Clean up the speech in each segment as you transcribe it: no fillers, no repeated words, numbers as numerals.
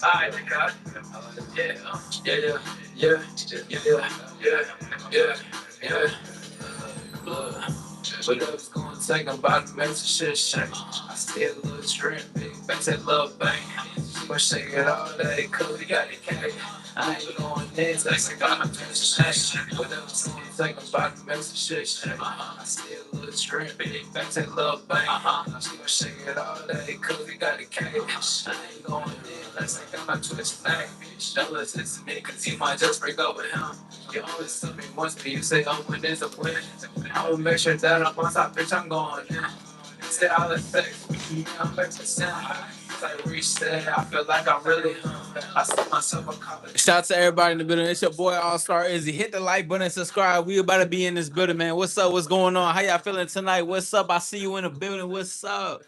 I got yeah, yeah, yeah, yeah, yeah, yeah, yeah, yeah, yeah. Whatever's going to take, I'm about to make some shit shake. I still a little strength, big back that little bang. She gon' shake it all day, cause we got the cake. I ain't going in, like I got my dress shake. Whatever's going to take, I'm about to make some shit shake. I still a little strength, big back that little bang. She gon' shake it all day, cause we got the cake. I ain't going in, like I got my dress thing. Don't listen to me, cause you might just break up with him. You always tell me once, but you say, oh, when there's a win. I will make sure that I'm on top, bitch, I'm going in. Say all the things, I'm back to sound. Like Reese said, I feel like I'm really I see myself a college. Shout out to everybody in the building. It's your boy AllStar Izzy. Hit the like button and subscribe. We about to be in this building, man. What's up? What's going on? How y'all feeling tonight? What's up? I see you in the building. What's up?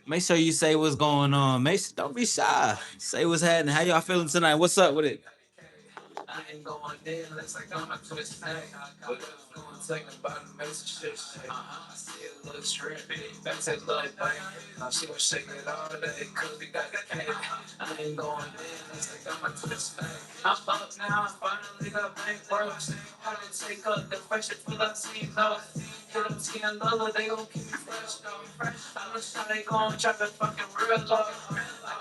Make sure you say what's going on. Don't be shy. Say what's happening. How y'all feeling tonight? What's up with it? I ain't going in unless I got my twist tag. Whatever's going to take about to make some shit shake. I see a little strip, back to love bang. She gon' shake it all day, cause we got the cake. I ain't going in unless I got my twist tag. I'm up now, I finally got bank work. How to take up the pressure, pull up team though. Hit up team Lola, they gon' keep me fresh though. I know how they gon' drop it fucking real low. I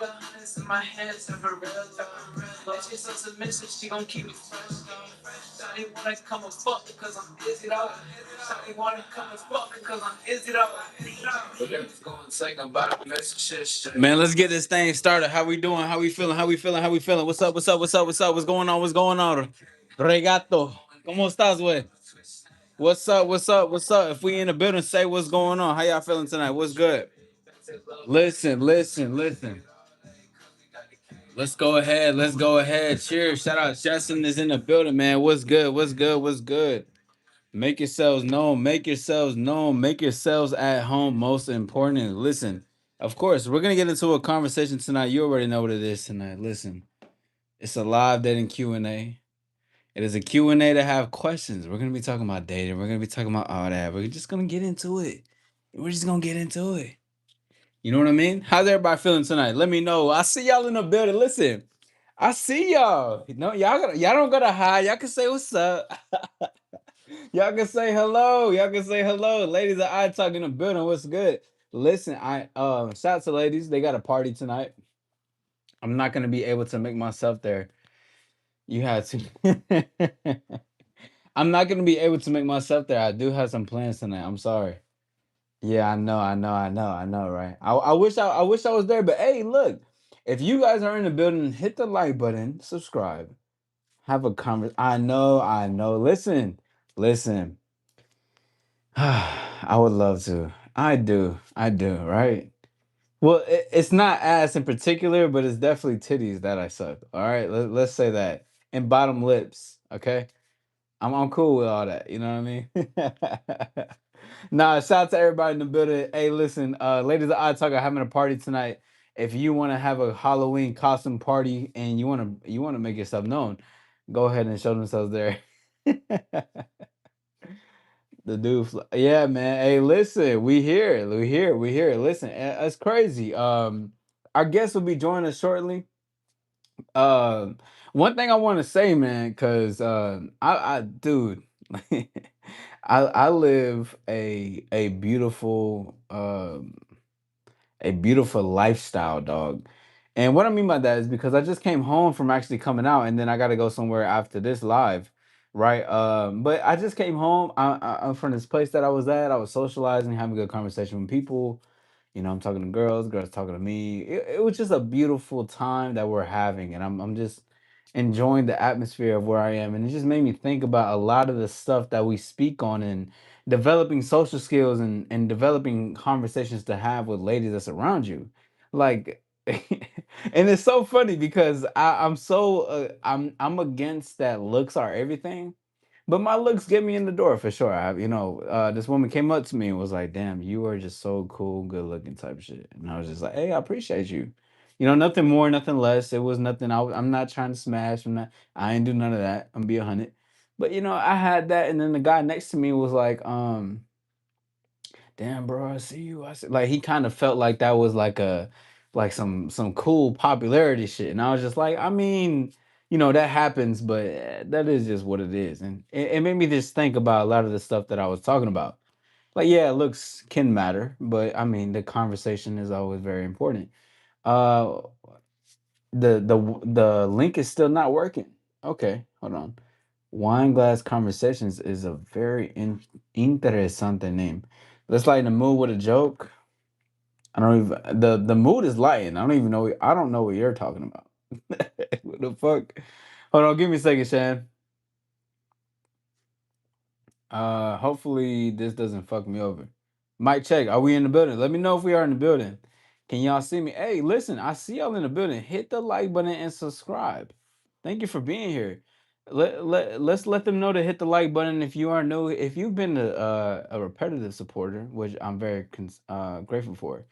got hundreds in my hands, never real though. If she's so submissive, she gon' keep me fresh. Shawty wanna come and fuck because I'm busy though. Shawty wanna come and fuck because I'm busy though. Whatever's going to take, I'm about to make some shit. Man, let's get this thing started. How we doing? How we feeling? How we feeling? How we feeling? What's up? What's up? What's up? What's up? What's going on? What's going on? Regato. ¿Cómo estás, güey? What's up? What's up? What's up? If we in the building, say what's going on. How y'all feeling tonight? What's good? Listen, listen, listen. Let's go ahead. Let's go ahead. Cheers. Shout out. Justin is in the building, man. What's good? What's good? What's good? Make yourselves known. Make yourselves known. Make yourselves at home. Most important. Listen, of course, we're gonna get into a conversation tonight. You already know what it is tonight. Listen, it's a live dating Q&A. It is a Q&A to have questions. We're gonna be talking about dating. We're gonna be talking about all that. We're just gonna get into it. We're just gonna get into it. You know what I mean? How's everybody feeling tonight? Let me know. I see y'all in the building. Listen, I see y'all. No, y'all don't gotta hide. Y'all can say what's up. Y'all can say hello. Y'all can say hello. Ladies are I talk in the building. What's good? Listen, I shout out to ladies. They got a party tonight. I'm not gonna be able to make myself there. You had to. I'm not gonna be able to make myself there. I do have some plans tonight. I'm sorry. Yeah, I know, right? I wish I was there, but hey, look, if you guys are in the building, hit the like button, subscribe, have a conversation. I know. Listen. I would love to. I do, right? Well, it's not ass in particular, but it's definitely titties that I suck. All right, let's say that, and bottom lips. Okay, I'm cool with all that. You know what I mean? Nah, shout out to everybody in the building. Hey, listen, ladies of Odd Talk are having a party tonight. If you want to have a Halloween costume party and you wanna make yourself known, go ahead and show themselves there. The dude, yeah, man. Hey, listen, we here. Listen, that's crazy. Our guest will be joining us shortly. One thing I want to say, man, because dude, I live a beautiful lifestyle, dog. And what I mean by that is because I just came home from actually coming out, and then I got to go somewhere after this live, right? But I just came home. I'm from this place that I was at. I was socializing, having a good conversation with people. I'm talking to girls, girls talking to me. It was just a beautiful time that we're having, and I'm just enjoying the atmosphere of where I am, and it just made me think about a lot of the stuff that we speak on and developing social skills and developing conversations to have with ladies that's around you. Like and it's so funny because I'm against that looks are everything. But my looks get me in the door for sure. This woman came up to me and was like, "Damn, you are just so cool, good looking type shit." And I was just like, "Hey, I appreciate you." Nothing more, nothing less. It was nothing. I'm not trying to smash. I ain't do none of that. I'm be 100. But I had that, and then the guy next to me was like, "Damn, bro, I see you." I said, like he kind of felt like that was like a like some cool popularity shit. And I was just like, I mean, that happens, but that is just what it is. And it made me just think about a lot of the stuff that I was talking about. Like, yeah, looks can matter, but I mean, the conversation is always very important. Uh, the link is still not working. Okay, hold on. Wine Glass Conversations is a very interesante name. Let's lighten the mood with a joke. I don't even the mood is lighting. I don't even know. I don't know what you're talking about. What the fuck? Hold on, give me a second, Shan. Hopefully this doesn't fuck me over. Mic check. Are we in the building? Let me know if we are in the building. Can y'all see me? Hey, listen, I see y'all in the building. Hit the like button and subscribe. Thank you for being here. Let's let them know to hit the like button if you are new. If you've been a repetitive supporter, which I'm very grateful for,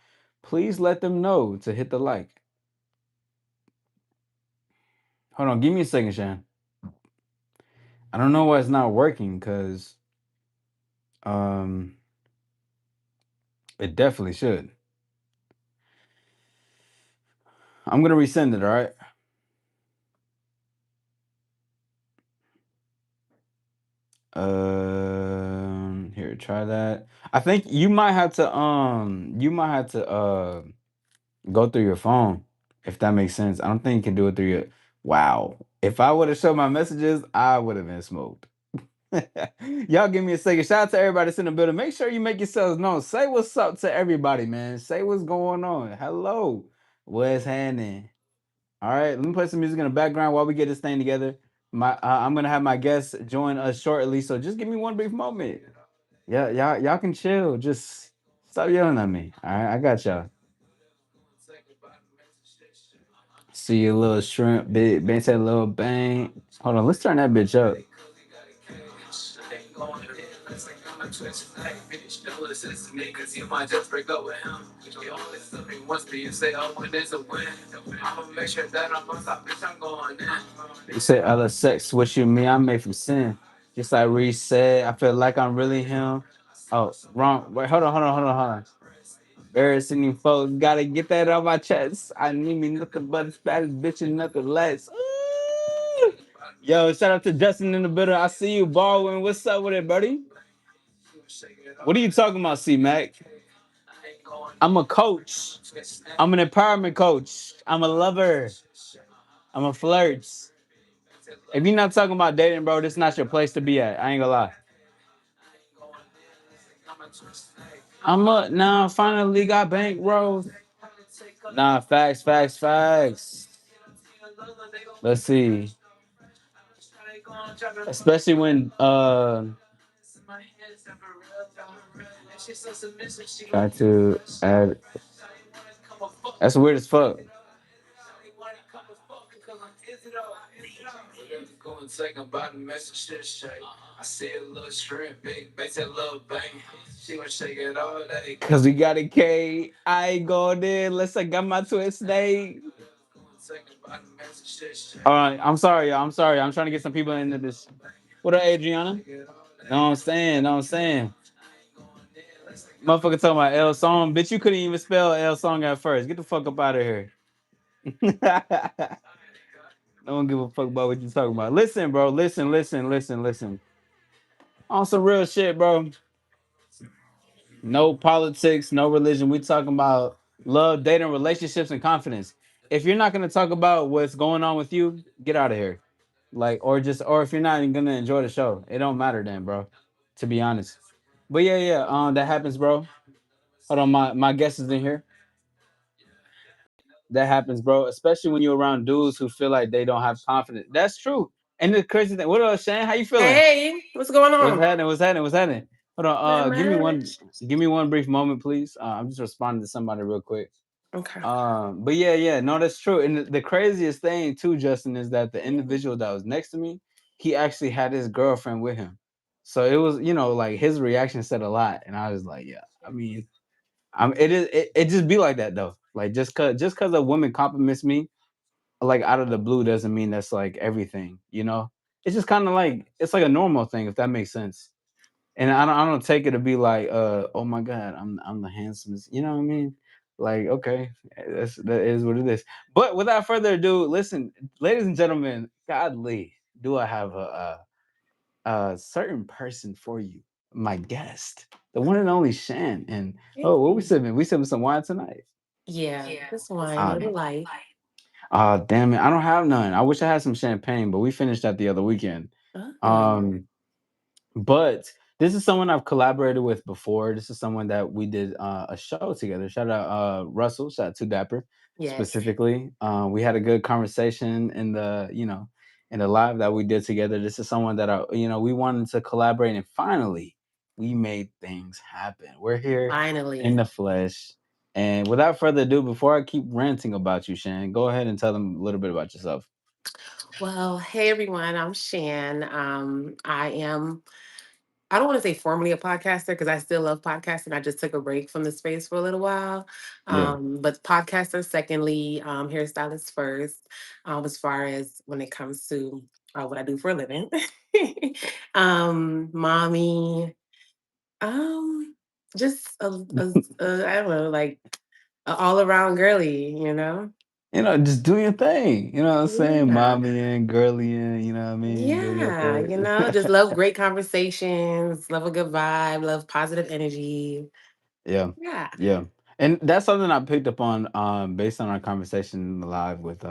please let them know to hit the like. Hold on, give me a second, Shan. I don't know why it's not working because um it definitely should. I'm gonna resend it, all right? Here, try that. I think you might have to go through your phone if that makes sense. I don't think you can do it through your wow. If I would have showed my messages, I would have been smoked. Y'all give me a second. Shout out to everybody that's in the building. Make sure you make yourselves known. Say what's up to everybody, man. Say what's going on. Hello. What's happening? All right, let me play some music in the background while we get this thing together. I'm gonna have my guests join us shortly, so just give me one brief moment. Yeah, y'all can chill. Just stop yelling at me. All right, I got y'all. See you, little shrimp, big bang, say little bang. Hold on, let's turn that bitch up. You say other sex, what you mean? I'm made from sin. Just like Reese said, I feel like I'm really him. Oh, wrong. Wait, hold on. Embarrassing you folks, gotta get that on my chest. I need me nothing but a Spanish bitch and nothing less. Ooh. Yo, shout out to Justin in the building. I see you, Baldwin. What's up with it, buddy? What are you talking about, C Mac? I'm a coach. I'm an empowerment coach. I'm a lover. I'm a flirt. If you're not talking about dating, bro, this is not your place to be at. I ain't gonna lie. I'm up now. Finally got bankroll. Nah, facts. Let's see. Especially when try to add. That's weird as fuck. Cause we got a K. I ain't going there unless I got my twist name. All right, I'm sorry, y'all. I'm sorry. I'm trying to get some people into this. What up, Adriana? Know what I'm saying? Know what I'm saying? Motherfucker talking about L song. Bitch, you couldn't even spell L song at first. Get the fuck up out of here. No one give a fuck about what you talking about. Listen, bro. Listen. On some real shit, bro. No politics, no religion. We talking about love, dating, relationships, and confidence. If you're not gonna talk about what's going on with you, get out of here. Like, or if you're not even gonna enjoy the show, it don't matter then, bro. To be honest. But yeah. That happens, bro. Hold on, my guest is in here. That happens, bro. Especially when you're around dudes who feel like they don't have confidence. That's true. And the crazy thing, what up, Shane? How you feeling? Hey, what's going What's on? happening? What's happening? Hold on. Not Give me one brief moment, please. I'm just responding to somebody real quick. Okay. But yeah, no, that's true. And the craziest thing too, Justin, is that the individual that was next to me, he actually had his girlfriend with him. So it was, like his reaction said a lot, and I was like, yeah. I mean, it just be like that though. Like just cause a woman compliments me, like out of the blue, doesn't mean that's like everything. It's just kind of like it's like a normal thing, if that makes sense. And I don't take it to be like, oh my god, I'm the handsomest. You know what I mean? Like, okay, that is what it is. But without further ado, listen, ladies and gentlemen, godly, do I have a certain person for you, my guest, the one and only Shan. And oh, what we Hey. sipping? We sipping some wine tonight. Yeah, this wine, a Ah, little light. damn it, I don't have none. I wish I had some champagne, but we finished that the other weekend. Oh, Um, But this is someone I've collaborated with before. This is someone that we did a show together. Shout out Russell, shout out to Dapper yes, specifically. We had a good conversation in in the live that we did together. This is someone that we wanted to collaborate, and finally we made things happen. We're here in finally. the flesh. And without further ado, before I keep ranting about you, Shan, go ahead and tell them a little bit about yourself. Well, hey everyone, I'm Shan. I don't want to say formally a podcaster because I still love podcasting. I just took a break from the space for a little while. Yeah. But podcaster, secondly, hairstylist first, as far as when it comes to what I do for a living. Mommy, um, just I don't know, like all around girly, you know? Just do your thing. You know what I'm saying? Yeah. Mommy and girly and you know what I mean? Do your Yeah. thing. Just love great conversations, love a good vibe, love positive energy. Yeah. Yeah. Yeah. And that's something I picked up on based on our conversation live with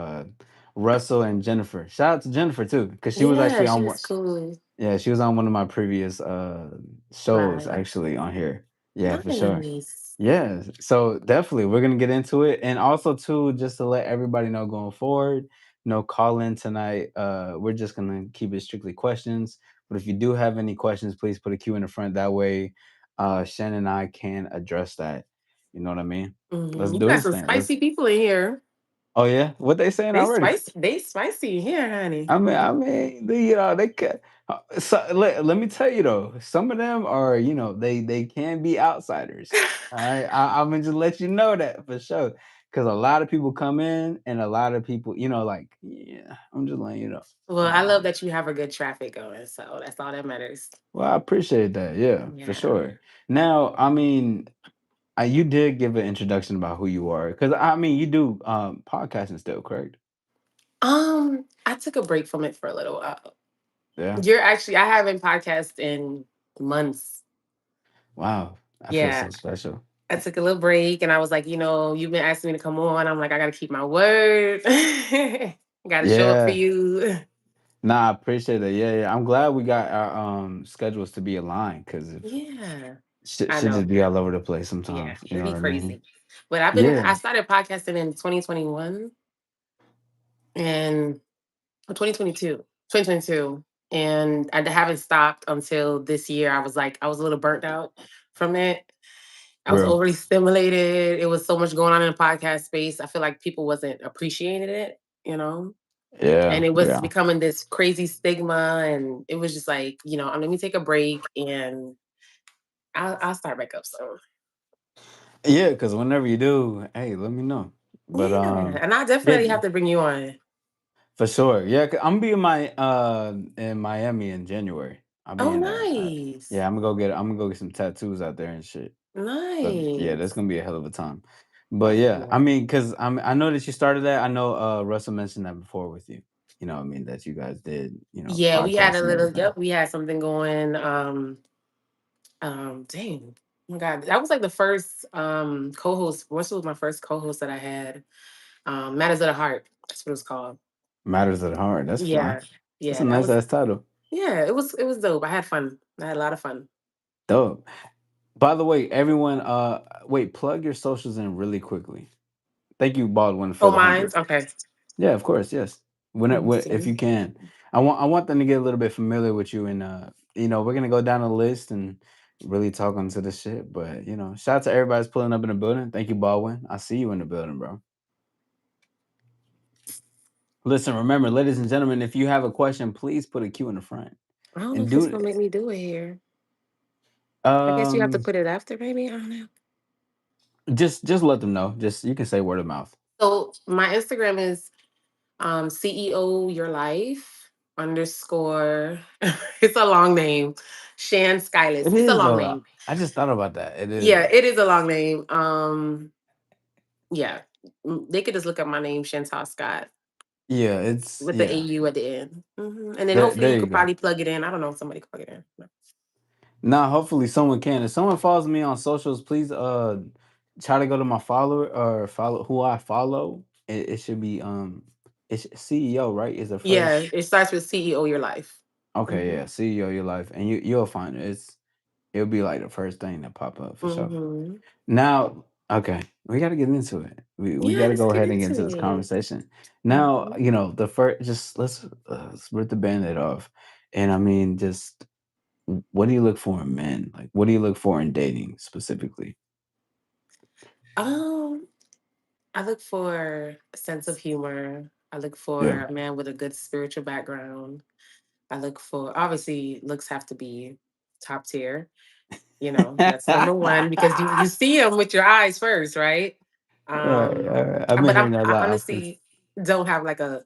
Russell and Jennifer. Shout out to Jennifer too, because she was Yeah, actually she on was one. cool. Yeah, she was on one of my previous shows Right. actually on here. Yeah, for sure. Nice. Yeah, so definitely we're gonna get into it, and also too, just to let everybody know going forward, no call in tonight. We're just gonna keep it strictly questions. But if you do have any questions, please put a Q in the front. That way, Shannon and I can address that. You know what I mean? Let's Hmm. You do got this some thing. Let's. spicy people in here. Oh yeah, what they saying already? They spicy in here, honey. They can. So let me tell you though, some of them are, they can be outsiders. All right, I'm gonna just let you know that for sure, because a lot of people come in, and a lot of people, like, yeah, I'm just letting you know. Well, I love Um, that you have a good traffic going, so that's all that matters. well, I appreciate that. Yeah, for Yeah. sure. Now, I mean, you did give an introduction about who you are, because I mean, you do podcasting still, correct? I took a break from it for a little while. Yeah. I haven't podcast in months. Wow, I feel Yeah. so special. I took a little break and I was like, you've been asking me to come on. I'm like, I gotta keep my word. Gotta show up for Yeah. you. Nah, I appreciate it. Yeah, yeah. I'm glad we got our schedules to be aligned, because if Yeah. shit I should know. just be all over the place Yeah. sometimes. You It'd know be what I mean? crazy. But I Yeah. started podcasting in 2021 and 2022. 2022. And I haven't stopped until this year. I was a little burnt out from it. I was Real. overly stimulated. It was so much going on in the podcast space. I feel like people wasn't appreciating it, you know? And Yeah. it was Yeah. becoming this crazy stigma. And it was just like, let me take a break and I'll start back up soon. Yeah, because whenever you do, hey, let me know. But Yeah. And I yeah, definitely have to bring you on. for sure. Yeah, I'm be in my in Miami in January. I'll be Oh, in there. nice. Yeah, I'm gonna go get some tattoos out there and shit. So yeah, that's Nice. gonna be a hell of a time. But yeah, I Yeah. mean, because I know that you started that. I know Russell mentioned that before with you. You know, what I mean, that you guys did, Yeah, we had a podcasts and little, everything. yep, we had something going. Dang. Oh my God. That was like the first co-host. Russell was my first co-host that I had. Matters of the Heart. That's what it was called. Matters at heart. That's fly. Yeah. That's a Yeah, that nice was ass title. yeah, it was dope. I had fun. I had a lot of fun. Dope. By the way, everyone, wait, plug your socials in really quickly. Thank you, Baldwin, for Oh, the 100. mine's okay. Yeah, of course, yes. Let me If see. you can, I want them to get a little bit familiar with you, and we're gonna go down a list and really talk onto the shit. But shout out to everybody that's pulling up in the building. Thank you, Baldwin. I see you in the building, bro. Listen, remember, ladies and gentlemen, if you have a question, please put a Q in the front I don't know and if it's do gonna make me do it here. I guess you have to um put it after, maybe. I don't know. just let them know. Just you can say word of mouth. So my Instagram is CEO Your Life underscore. It's a long name. Shan Skyless. It It's a is long though. name. I just thought about that. It is Yeah, though. it is a long name. Yeah. They could just look up my name, Chantal Scott, Yeah, it's with the yeah. AU at the end. And then There, hopefully there you you could go. probably plug it in. I don't know if somebody could plug it in. No. Now, hopefully someone can. If someone follows me on socials, please try to go to my follower or follow who I follow. It should be it's CEO, right? Is the Yeah, first. it starts with CEO Your Life. Okay, hmm yeah, CEO your life, and you'll find it. It'll be like the first thing that pop up for sure. hmm Now, okay, we got to get into it. We Yeah, got to let's go get ahead and get into into this it. conversation. Now, hmm the first, just let's rip the band-aid off. And I mean, just what do you look for in men? Like, what do you look for in dating specifically? Um, I look for a sense of humor. I look Yeah. for a man with a good spiritual background. I look for, obviously, looks have to be top tier. That's number one because you see them with your eyes first, right? Right, Um, all right. I've been but hearing that a I lot. honestly don't have like a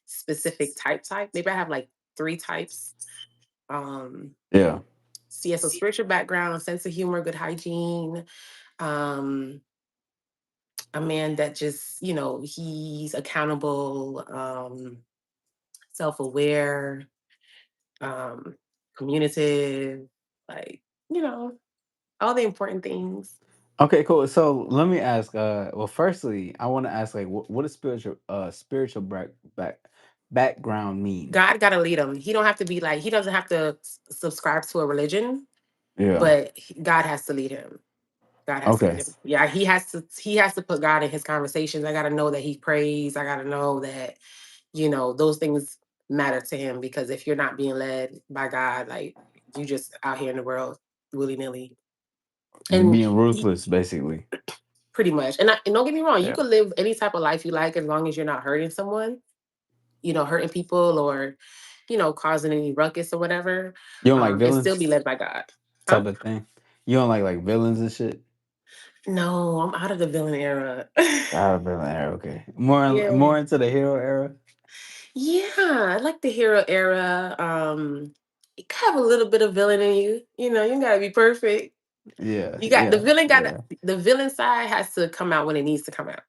specific type. Maybe I have like three types. Um, Yeah. so spiritual background, sense of humor, good hygiene. Um, a man that just, he's accountable, self-aware, um, communicative, like, you know, all the important things. Okay, cool. So let me ask. Well, firstly, I want to ask, like, what does spiritual background mean? God got to lead him. He don't have to be like, he doesn't have to subscribe to a religion, Yeah. but God has to lead him. God has to lead Okay. him. Yeah, he has to put God in his conversations. I got to know that he prays. I got to know that, those things matter to him, because if you're not being led by God, like, you just out here in the world willy-nilly. You're And being ruthless, basically. pretty much. And don't get me wrong, you Yeah. could live any type of life you like as long as you're not hurting someone, hurting people, or, causing any ruckus or whatever. You don't like And still villains be led by God. Huh? type of thing. You don't like villains and shit. No, I'm out of the villain era. Ah, villain era. Okay. Yeah. More into the hero era. Yeah, I like the hero era. You can have a little bit of villain in you. You gotta be perfect. Yeah. You got the Yeah. villain got Yeah. the villain side has to come out when it needs to come out.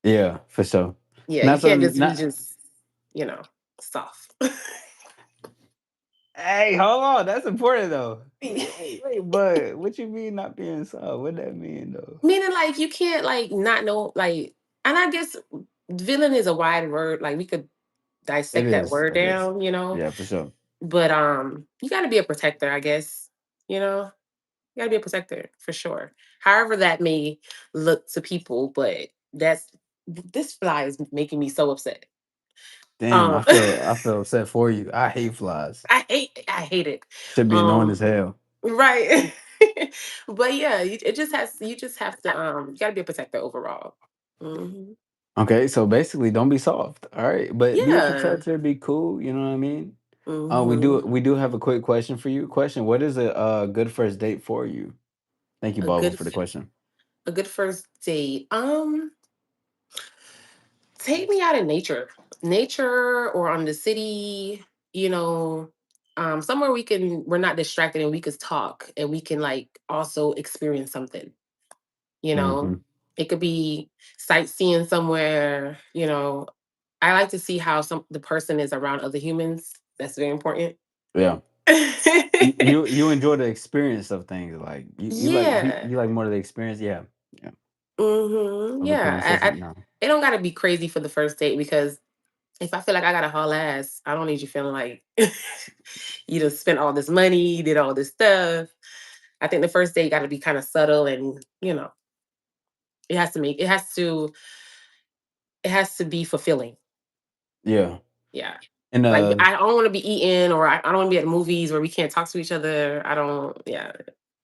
Yeah. For sure. Yeah, you Not so can't just be not. just, you know, soft. Hey, hold on. That's important though. Wait, but what you mean not being soft? What that mean though? Meaning, like, you can't, like, not know, like, and I guess villain is a wide word. Like, we could It dissect that is. word It is. down. Yeah, for sure. But you got to be a protector, I guess. You know, you got to be a protector for sure. However that may look to people, but this fly is making me so upset. Damn, Um, I feel upset for you. I hate flies. I hate it. Should be annoying as Um, hell. right. But yeah, you just have to you got to be a protector overall. hmm Okay, so basically, don't be soft. All right, but be a Yeah. protector. Be cool. You know what I mean. hmm We do have a quick question for you. Question: what is a good first date for you? Thank you, A Bobble, good for the question. a good first date. Take me out in nature, or on the city. You know, somewhere we're not distracted, and we could talk, and we can, like, also experience something. You know, Hmm. it could be sightseeing somewhere. I like to see how the person is around other humans. That's very important. Yeah, you enjoy the experience of things. Like Yeah. you like more of the experience. Yeah, yeah. Of the Yeah. conversation. No. It don't gotta be crazy for the first date, because if I feel like I gotta haul ass, I don't need you feeling like you just spent all this money, you did all this stuff. I think the first date gotta be kind of subtle, and it has to be fulfilling. Yeah, Yeah. and Like, I don't want to be eating, or I don't want to be at the movies where we can't talk to each other. I don't. Yeah.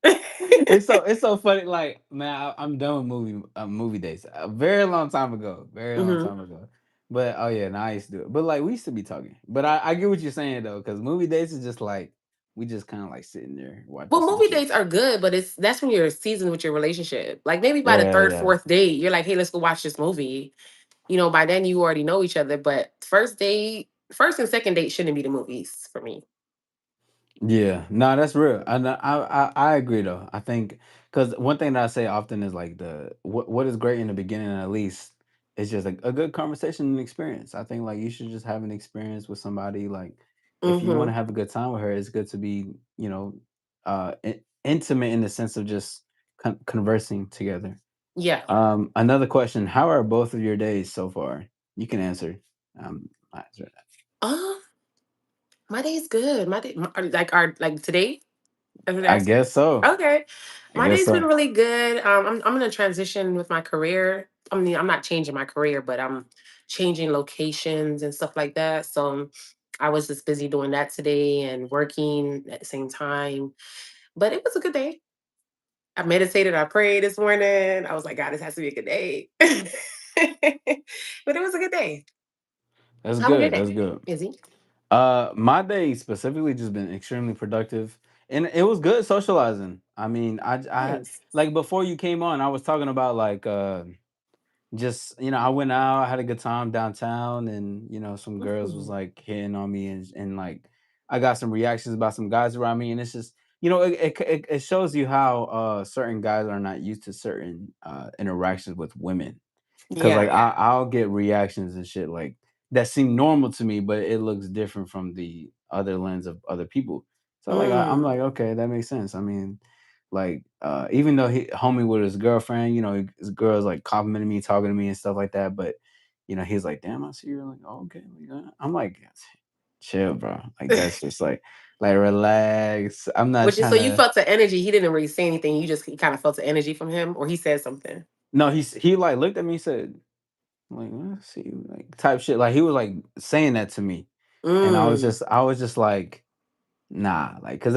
it's so funny. Like, man, I'm done with movie dates a very long time ago. Very long hmm time ago. But oh yeah, now I used to do it. But like we used to be talking. But I get what you're saying though, because movie dates is just like we just kind of like sitting there watching Well, some movie shit. dates are good, but that's when you're seasoned with your relationship. Like, maybe by the Yeah, third, yeah, fourth date, you're like, "Hey, let's go watch this movie." By then you already know each other. But first and second date shouldn't be the movies for me. yeah. No, that's real. I agree though. I think Because one thing that I say often is like what is great in the beginning at least is just a good conversation and experience. I think like you should just have an experience with somebody. Like if you want to Mhm. have a good time with her, it's good to be intimate in the sense of just conversing together. Yeah. Another question: how are both of your days so far? You can answer. I'll answer that. Um, my day's good. My day, like our like today. That's what you're I asking. guess so. Okay, I my guess day's been so. really good. I'm in a transition with my career. I mean, I'm not changing my career, but I'm changing locations and stuff like that. So I was just busy doing that today and working at the same time. But it was a good day. I meditated. I prayed this morning. I was like, God, this has to be a good day. But it was a good day. That's How was your good. day? That's good. Busy. My day specifically just been extremely productive, and it was good socializing. I mean, I Nice. like before you came on, I was talking about like just I went out, I had a good time downtown, and some girls was Mhm. like hitting on me, and like I got some reactions about some guys around me, and it's just it shows you how certain guys are not used to certain interactions with women. Cause Yeah, like yeah. I'll get reactions and shit like that seem normal to me, but it looks different from the other lens of other people. So like I'm Mm. like, okay, that makes sense. I mean, like even though he homie with his girlfriend, his girl's like complimenting me, talking to me and stuff like that. But he's like, damn, I see you're like, oh, okay. I'm like, chill, bro. Like that's just like relax. I'm not Which is so trying you to. felt the energy. He didn't really say anything. You kind of felt the energy from him, or he said something. No, he like looked at me and said, like, let's see, like type shit. Like he was like saying that to me. And Mm. I was just like, nah, like, cause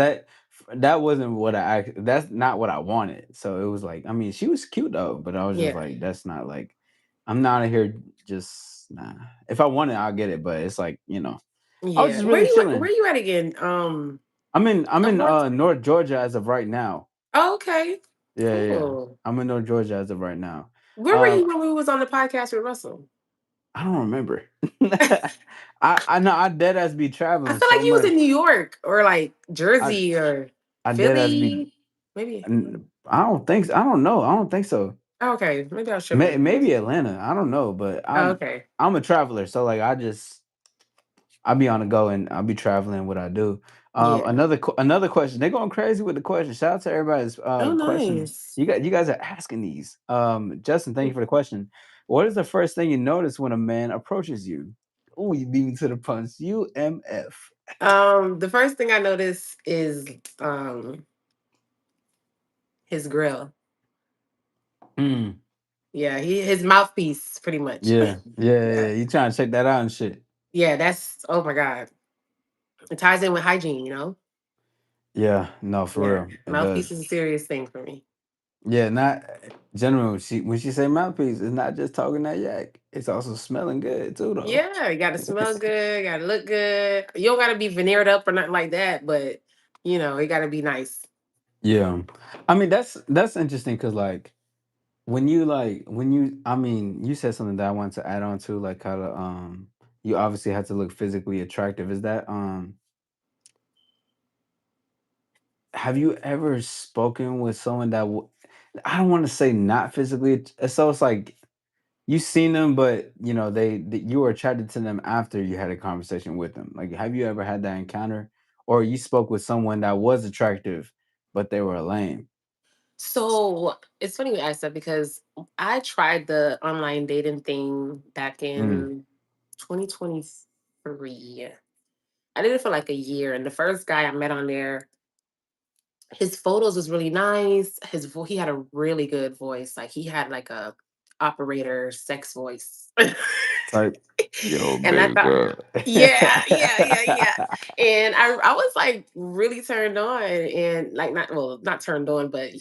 that wasn't what that's not what I wanted. So it was like, I mean, she was cute though, but I was just Yeah. like, that's not like, I'm not here just nah. If I want it, I'll get it. But it's like, I was Yeah. just really Where chilling. you at again? I'm Up in north? North Georgia as of right now. Oh, okay. Yeah, yeah, yeah. Cool. I'm in North Georgia as of right now. Where were Uh, you when we was on the podcast with Russell? I don't remember. I know I dead ass be I traveling feel like so he was in much. New York or like I Jersey or I dead ass be. Philly. Maybe. I don't think. I don't know. I don't think so. Oh, okay. Maybe I was tripping. Maybe Atlanta. I don't know, but Oh, okay. I'm a traveler, so like I be on the go and I'll be traveling what I do. Yeah. Another question. They're going crazy with the question. Shout out to everybody's Oh, question. nice. You guys are asking these. Justin, thank you for the question. What is the first thing you notice when a man approaches you? Oh, you beat me to the punch. UMF. The first thing I noticed is um his grill. Mm, Yeah, his mouthpiece pretty much. yeah, yeah, yeah, Yeah. yeah. You trying to check that out and shit. Yeah, that's oh my god. It ties in with hygiene, Yeah, no, for Yeah. real, it Mouthpiece does. is a serious thing for me. Yeah, not general. When she say mouthpiece, it's not just talking that yak. It's also smelling good too, though. Yeah, you gotta smell good, gotta look good. You don't gotta be veneered up or nothing like that, but it gotta be nice. Yeah, I mean that's interesting because when you I mean you said something that I wanted to add on to like how to you obviously had to look physically attractive. Is that have you ever spoken with someone that I don't want to say not physically so it's like you seen them, but you were attracted to them after you had a conversation with them. Like, have you ever had that encounter, or you spoke with someone that was attractive, but they were lame? So it's funny you asked that because I tried the online dating thing back Mm, in 2023. I did it for like a year, and the first guy I met on there, his photos was really nice. He had a really good voice. Like he had like a operator sex voice. like, yo, And I baby thought, girl. yeah, yeah, yeah, yeah. And I was like really turned on and like not turned on, but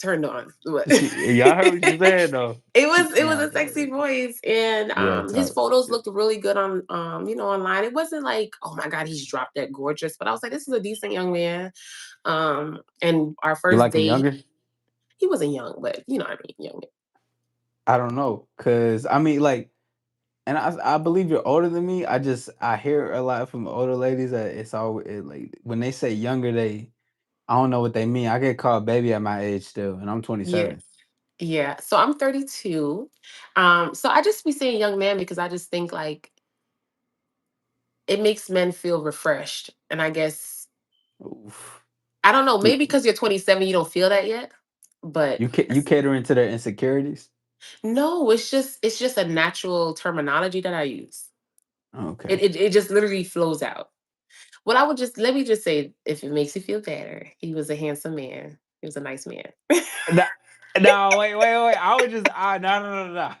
turned on. But Y'all heard what you said though. it was Nah, a sexy voice, and yeah, his talk. photos looked really good on online. It wasn't like, oh my god, he's dropped that gorgeous, but I was like, this is a decent young man. And our You first like him date, younger? he wasn't young, but you know what I mean, young. I don't know, cause I mean, like, and I believe you're older than me. I hear a lot from older ladies that it's all like when they say younger, I don't know what they mean. I get called baby at my age still, and I'm Yeah. 27. Yeah. So I'm 32. So I just be saying young man because I just think like it makes men feel refreshed. And I guess Oof. I don't know, You maybe because you're 27 you don't feel that yet. But you catering to their insecurities? no, it's just a natural terminology that I use. Okay. It just literally flows out. Well, I would just let me just say, if it makes you feel better, he was a handsome man. He was a nice man. No, no, wait. I was just no.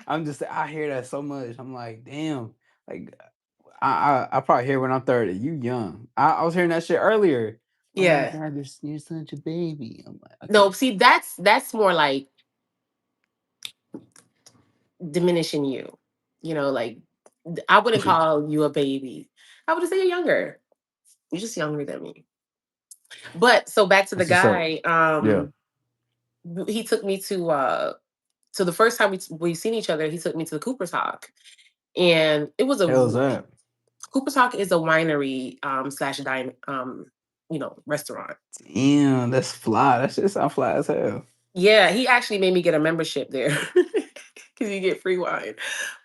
I'm just I hear that so much. I'm like, damn. Like I probably hear when I'm 30. You young. I was hearing that shit earlier. Oh my Yeah. god, you're such a baby. I'm like, No, okay. see, that's more like diminishing you. Like I wouldn't What you call you a baby. I would just say you're younger. You're just younger than me. But so back to the That's what's up. guy. Yeah. He took me to the first time we seen each other. He took me to the Cooper's Hawk, and it was a Hell's that? Cooper's Hawk is a winery slash dine restaurant. Damn, that's fly. That shit sound fly as hell. Yeah, he actually made me get a membership there because you get free wine.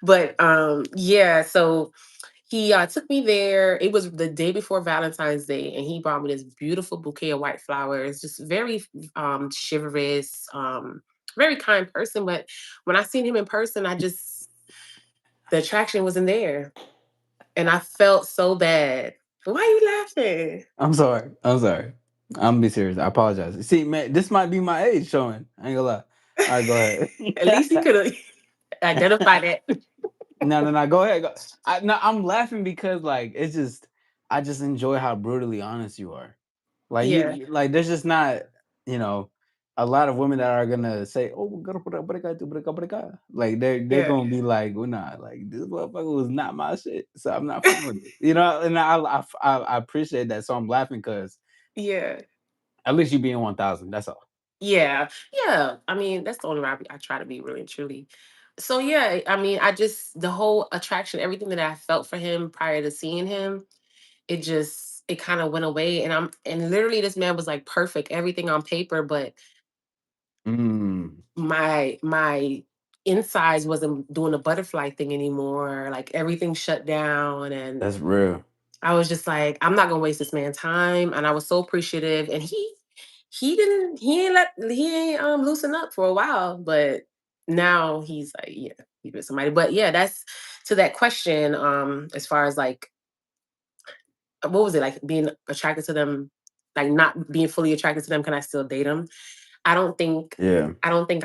But yeah, so he took me there. It was the day before Valentine's Day, and he brought me this beautiful bouquet of white flowers. Just very chivalrous, very kind person. But when I seen him in person, the attraction wasn't there, and I felt so bad. Why are you laughing? I'm sorry. I'm sorry. I'm gonna be serious. I apologize. See, man, this might be my age showing. I ain't gonna lie. All right, go At least he ahead. could have identified it. No. Go ahead. Go. No, I'm laughing because like it's just I just enjoy how brutally honest you are. Like Yeah, like there's just not you know a lot of women that are gonna say, "Oh, like they're yeah, gonna be like, "Well, nah, like this motherfucker was not my shit, so I'm not fucking with it." And I appreciate that, so I'm laughing because yeah. at least you being 1,000. That's all. Yeah, yeah. I mean, that's the only way I try to be really and truly. So yeah, I mean, I just the whole attraction, everything that I felt for him prior to seeing him, it kind of went away. And literally this man was like perfect, everything on paper, but Mm, my insides wasn't doing the butterfly thing anymore. Like everything shut down, and that's real. I was just like, I'm not gonna waste this man's time. And I was so appreciative. And he ain't loosen up for a while, but now he's like, yeah, he's with somebody. But yeah, that's to that question, as far as like what was it like being attracted to them, like not being fully attracted to them, can I still date them? I don't think Yeah, I don't think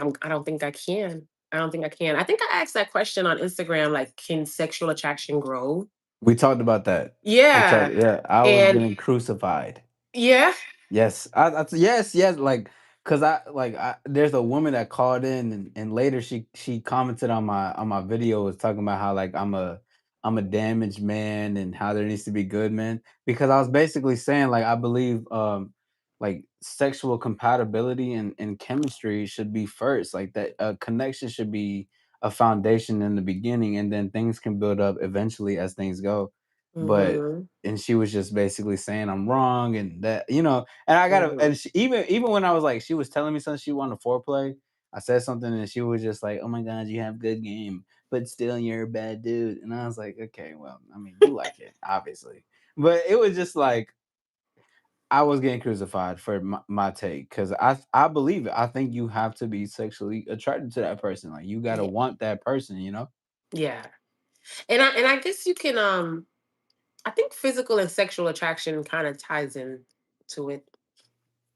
I can. I don't think I can. I think I asked that question on Instagram, like, can sexual attraction grow? we talked about that. We Yeah. talked. Yeah, I was And getting crucified. yeah. Yes, yes, like, cause there's a woman that called in, and later she commented on my video, was talking about how like I'm a damaged man and how there needs to be good men, because I was basically saying like I believe like sexual compatibility and chemistry should be first, like that a connection should be a foundation in the beginning, and then things can build up eventually as things go, but Hmm. and she was just basically saying I'm wrong and that and I gotta Hmm. and she, even when I was like she was telling me something she wanted foreplay, I said something and she was just like, "Oh my god, you have good game, but still you're a bad dude." And I was like, "Okay, well, I mean, you like it, obviously." But it was just like I was getting crucified for my take because I believe it. I think you have to be sexually attracted to that person. Like you gotta Yeah. want that person. Yeah. And I guess you can I think physical and sexual attraction kind of ties in to it.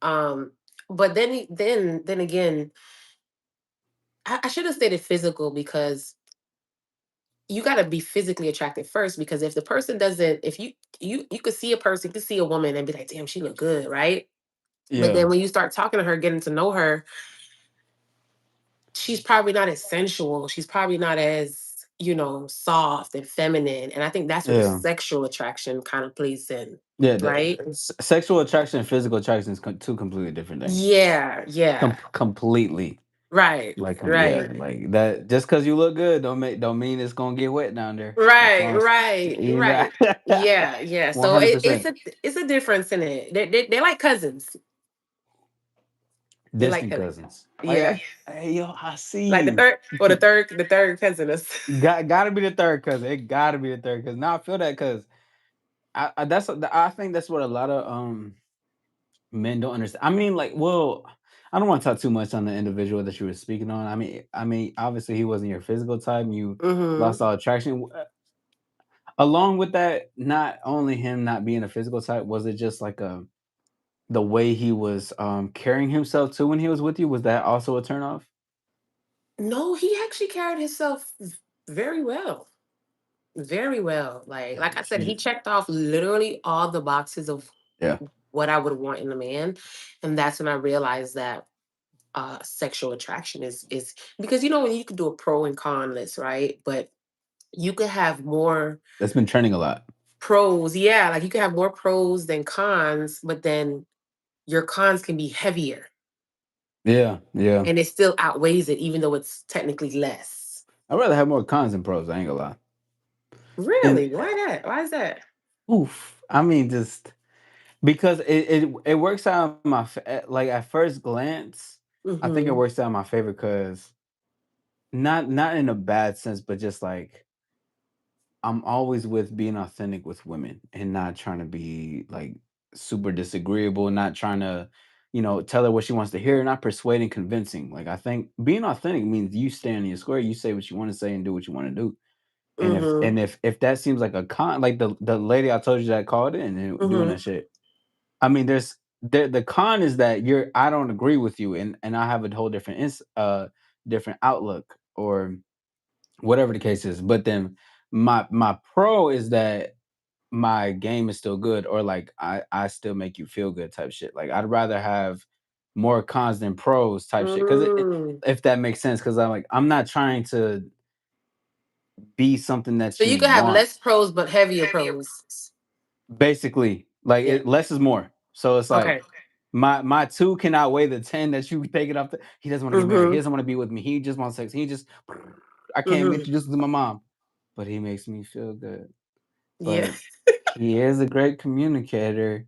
Um but then again, I should have stated physical because you got to be physically attracted first, because if the person doesn't, if you could see a person, you could see a woman and be like, damn, she look good, right? But then Yeah, when you start talking to her, getting to know her, she's probably not as sensual. She's probably not as, soft and feminine. And I think that's where the yeah, sexual attraction kind of plays in, yeah. right? Sexual attraction and physical attraction is two completely different things. Yeah, yeah, Completely. Right. Like him, yeah, Right. like that. Just because you look good don't mean it's gonna get wet down there. That's Right, all. right, You know, right. Yeah, yeah. one So hundred it's percent a difference in it. They're like cousins. They're like distant cousins. cousins. Like, Yeah, hey, yo, I see like you. the third cousin is. Gotta be the third cousin. It gotta be the third cousin. Now I feel that because I think that's what a lot of men don't understand. I mean, like, well, I don't want to talk too much on the individual that you were speaking on. I mean, obviously he wasn't your physical type, and you Mm-hmm. lost all attraction. Along with that, not only him not being a physical type, was it just like the way he was carrying himself too when he was with you? Was that also a turn off? No, he actually carried himself very well. Very well. Like I said, he She, checked off literally all the boxes of yeah, what I would want in a man. And that's when I realized that sexual attraction is because when you could do a pro and con list, right? But you could have more that's been trending a lot. pros. Yeah, like you could have more pros than cons, but then your cons can be heavier Yeah, yeah. and it still outweighs it, even though it's technically less. I'd rather have more cons than pros. I ain't gonna lie. And Really? Why that? Why is that? oof, I mean, just because it works out in like at first glance, I think it Mm-hmm. works out in my favor because not in a bad sense, but just like I'm always with being authentic with women and not trying to be like super disagreeable, not trying to, tell her what she wants to hear, not persuading, convincing. Like I think being authentic means you stand in your square, you say what you want to say and do what you want to do. And if Mm-hmm. and if that seems like a con, like the lady I told you that called in and doing Mm-hmm. that shit. I mean, the con is that I don't agree with you and I have a whole different different outlook or whatever the case is. But then my pro is that my game is still good or like I still make you feel good type shit. Like I'd rather have more cons than pros type shit because Mm. if that makes sense, because I'm not trying to be something So that you you could have want. less pros but heavier pros. Basically, like Yeah. less is more. So it's like Okay. my two can outweigh the 10 that you taking off. He doesn't want to get married. He Mm-hmm. doesn't want to be with me. He just wants sex. He just I can't Mm-hmm. introduce you to my mom, but he makes me feel good. Yeah. But he is a great communicator.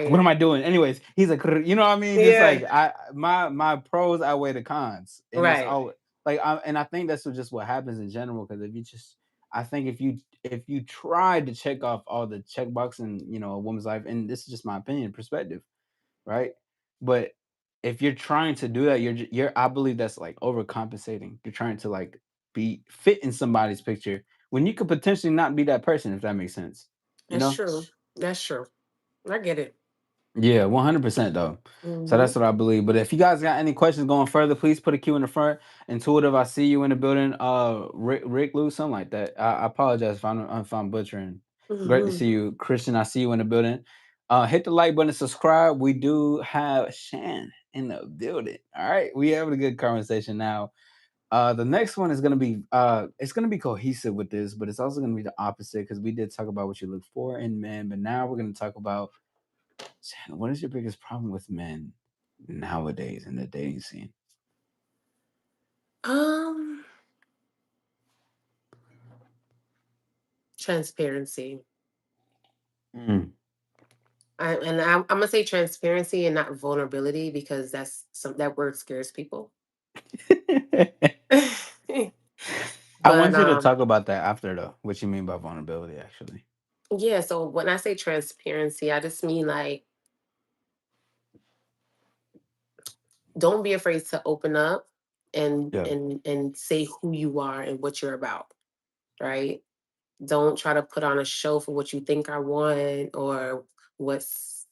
What Right. am I doing? Anyways, he's like, you know what I mean? Just Yeah. like my pros outweigh the cons, and it's Right. all like, and I think that's just what happens in general. Because if you just, I think if you try to check off all the checkbox in a woman's life, and this is just my opinion, perspective, right? But if you're trying to do that, you're I believe that's like overcompensating. You're trying to like be fit in somebody's picture when you could potentially not be that person, if that makes sense. You That's know? true. That's true. I get it. Yeah, 100% though. So Mm-hmm. that's what I believe. But if you guys got any questions going further, please put a Q in the front. Intuitive, I see you in the building. Rick Lou, something like that. I apologize if I'm butchering. Great to Mm-hmm. see you, Christian. I see you in the building. Hit the like button, subscribe. We do have Shan in the building. All right, we having a good conversation now. The next one is gonna be it's gonna be cohesive with this, but it's also gonna be the opposite because we did talk about what you look for in men, but now we're gonna talk about what is your biggest problem with men nowadays in the dating scene? Um, Transparency. Mm. I'm gonna say transparency and not vulnerability because that word scares people. I But want you to talk about that after though. What you mean by vulnerability, actually? yeah, so when I say transparency, I just mean like don't be afraid to open up Yeah, and say who you are and what you're about, right? Don't try to put on a show for what you think I want or what's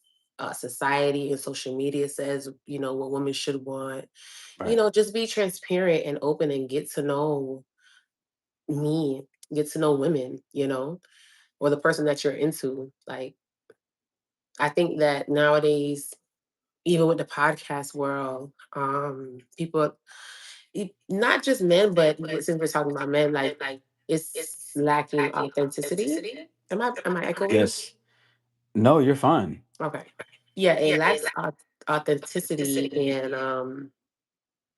society and social media says, what women should want. right, Just be transparent and open and get to know me, get to know women, or the person that you're into. Like, I think that nowadays, even with the podcast world, people, not just men, but since we're talking about men, like it's lacking authenticity. Am I echoing? yes. No, you're fine. Okay. Yeah, it lacks authenticity and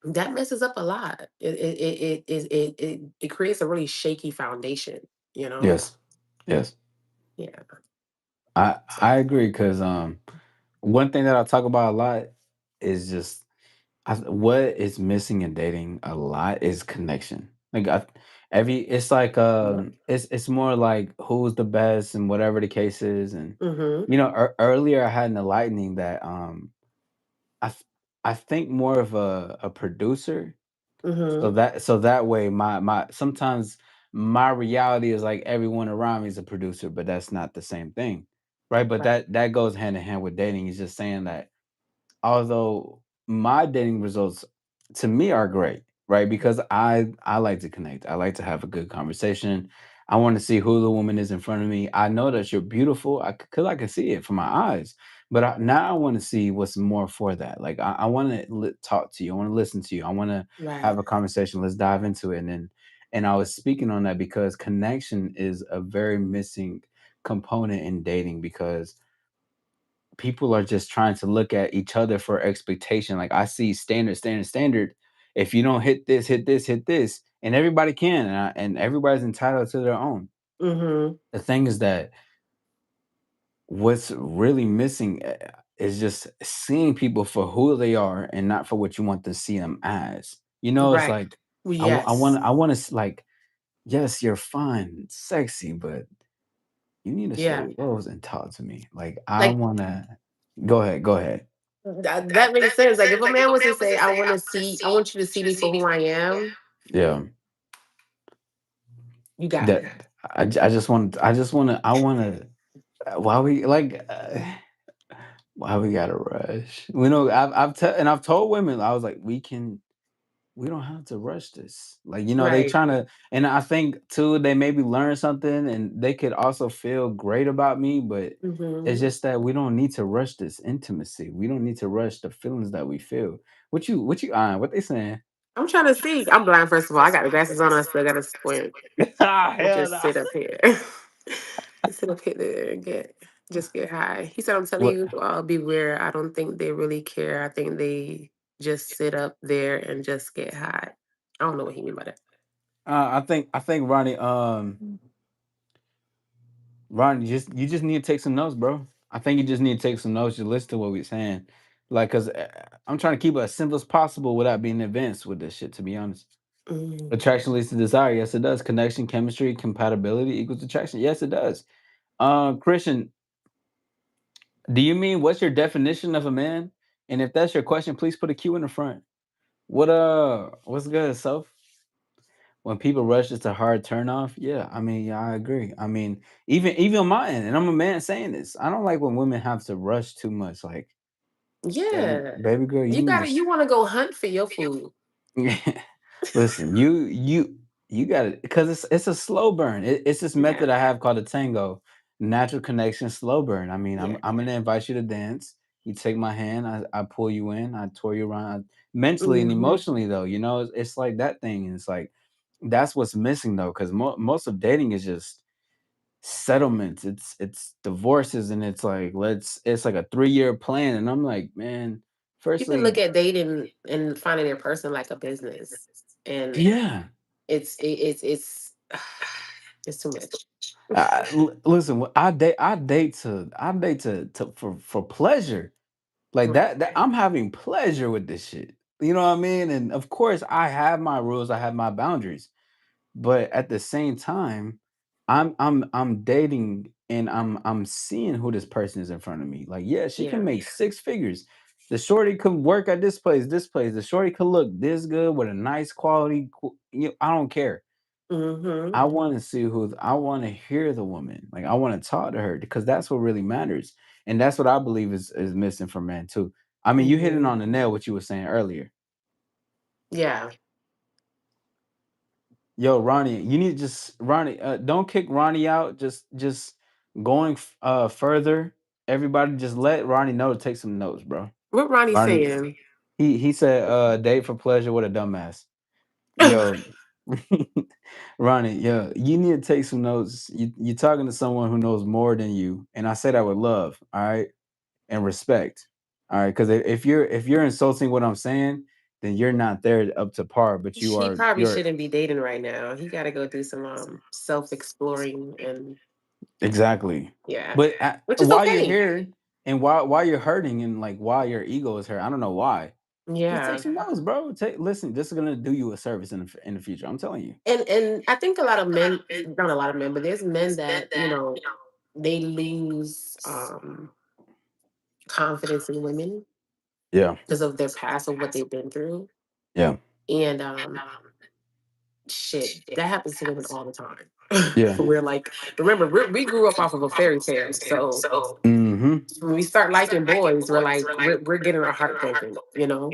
that messes up a lot. It creates a really shaky foundation, you know? Yes, yes, Yeah. I agree because one thing that I talk about a lot is just what is missing in dating a lot is connection. Like every it's like it's more like who's the best and whatever the case is, and Mm-hmm. earlier I had an enlightening that I th- I think more of a producer. So Mm-hmm. that way my sometimes my reality is like everyone around me is a producer, but that's not the same thing. Right. But Right. that goes hand in hand with dating. Is just saying that although my dating results to me are great, right? Because I like to connect. I like to have a good conversation. I want to see who the woman is in front of me. I know that you're beautiful because I can see it from my eyes. But now I want to see what's more for that. Like I want to talk to you. I want to listen to you. I want to have Right. a conversation. Let's dive into it. And I was speaking on that because connection is a very missing component in dating because people are just trying to look at each other for expectation. Like I see standard, standard, standard. If you don't hit this, hit this, hit this, and everybody can, and everybody's entitled to their own. Mm-hmm. The thing is that what's really missing is just seeing people for who they are and not for what you want to see them as. It's Right. like Yes. I want to like, yes, you're fun, sexy, but you need to Yeah. show rose and talk to me. Like I Like want to. Go ahead, go ahead. that makes sense. Like if a man was to say, I want you to see me for who I am, Yeah. you got me. That I just want I want to why we like why we gotta rush. I've told women I was like we don't have to rush this. Like they Right. trying to, and I think too they maybe learn something and they could also feel great about me, but it's Mm-hmm. just that we don't need to rush this intimacy. We don't need to rush the feelings that we feel. What you what they saying? I'm trying to see. I'm blind, first of all. I got the glasses on. I still got to squint. Ah, I hell just no. sit up here. Just sit up here there and just get high. He said, I'm telling What you, beware. I don't think they really care. I think they just sit up there and just get high. I don't know what he mean by that. I think Ronnie, you just need to take some notes, bro. I think you just need to take some notes. Just listen to what we're saying, like, cause I'm trying to keep it as simple as possible without being advanced with this shit. To be honest, Mm. attraction leads to desire. Yes, it does. Connection, chemistry, compatibility equals attraction. Yes, it does. Christian, do you mean what's your definition of a man? And if that's your question, please put a Q in the front. What's good, self? When people rush, it's a hard turn off. Yeah, I mean, yeah, I agree. I mean, even on my end, and I'm a man saying this. I don't like when women have to rush too much. Like, Yeah. baby girl, you need to. You want to go hunt for your food. Listen, you got it because it's a slow burn. It's this Yeah. method I have called a tango, natural connection, slow burn. I mean, Yeah. I'm gonna invite you to dance. You take my hand, I pull you in, I tour you around mentally and Hmm. emotionally though. It's like that thing. And it's like that's what's missing though, because most of dating is just settlements. It's divorces, and it's like it's like a 3-year plan. And I'm like, man, People look firstly, at dating and finding a person like a business, and yeah. it's too much. Listen, I date to for pleasure. Like that Right. I'm having pleasure with this shit. You know what I mean? And of course, I have my rules, I have my boundaries. But at the same time, I'm dating and I'm seeing who this person is in front of me. Like, yeah, she can Yeah. make 6 figures. The shorty could work at this place, this place. The shorty could look this good with a nice quality. I don't care. Hmm. I want to see I want to hear the woman. Like I want to talk to her because that's what really matters. And that's what I believe is missing from men too. I mean, you hit it Hmm. on the nail what you were saying earlier. Yeah. Yo, Ronnie, you need to just Ronnie, don't kick Ronnie out. Just going further. Everybody just let Ronnie know to take some notes, bro. What Ronnie Ronnie, saying? he said date for pleasure with a dumbass. Yo, Ronnie, yo, you need to take some notes. You're talking to someone who knows more than you, and I say that with love, all right, and respect, all right. Because if you're insulting what I'm saying, then you're not there up to par. But you He are. probably You're shouldn't be dating right now. He got to go do some self exploring and exactly. yeah, But which is while you're okay. here, and while you're hurting, and like while your ego is hurt, I don't know why. Just take Yeah, some notes, bro. Listen. This is gonna do you a service in the future. I'm telling you. and I think a lot of men, not a lot of men, but there's men that they lose confidence in women Yeah. because of their past or what they've been through, Yeah. and shit that happens to women all the time. Yeah. We're like, remember, we grew up off of a fairy tale, so Mm-hmm. when we start liking boys, we're like, we're getting our heart broken, you know.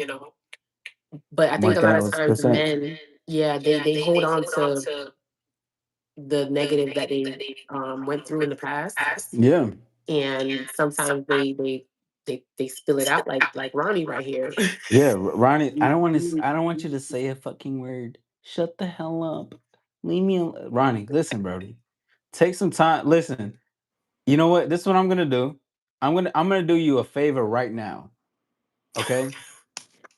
But I think a lot of times 1,000%. men, yeah, they hold on to the negative that they went through in the past, Yeah. and sometimes they spill it out like Ronnie right here. Yeah, Ronnie. I don't want you to say a fucking word. Shut the hell up. Leave me alone. Ronnie, listen, Brody. Take some time. Listen. You know what? This is what I'm gonna do. I'm gonna do you a favor right now. Okay.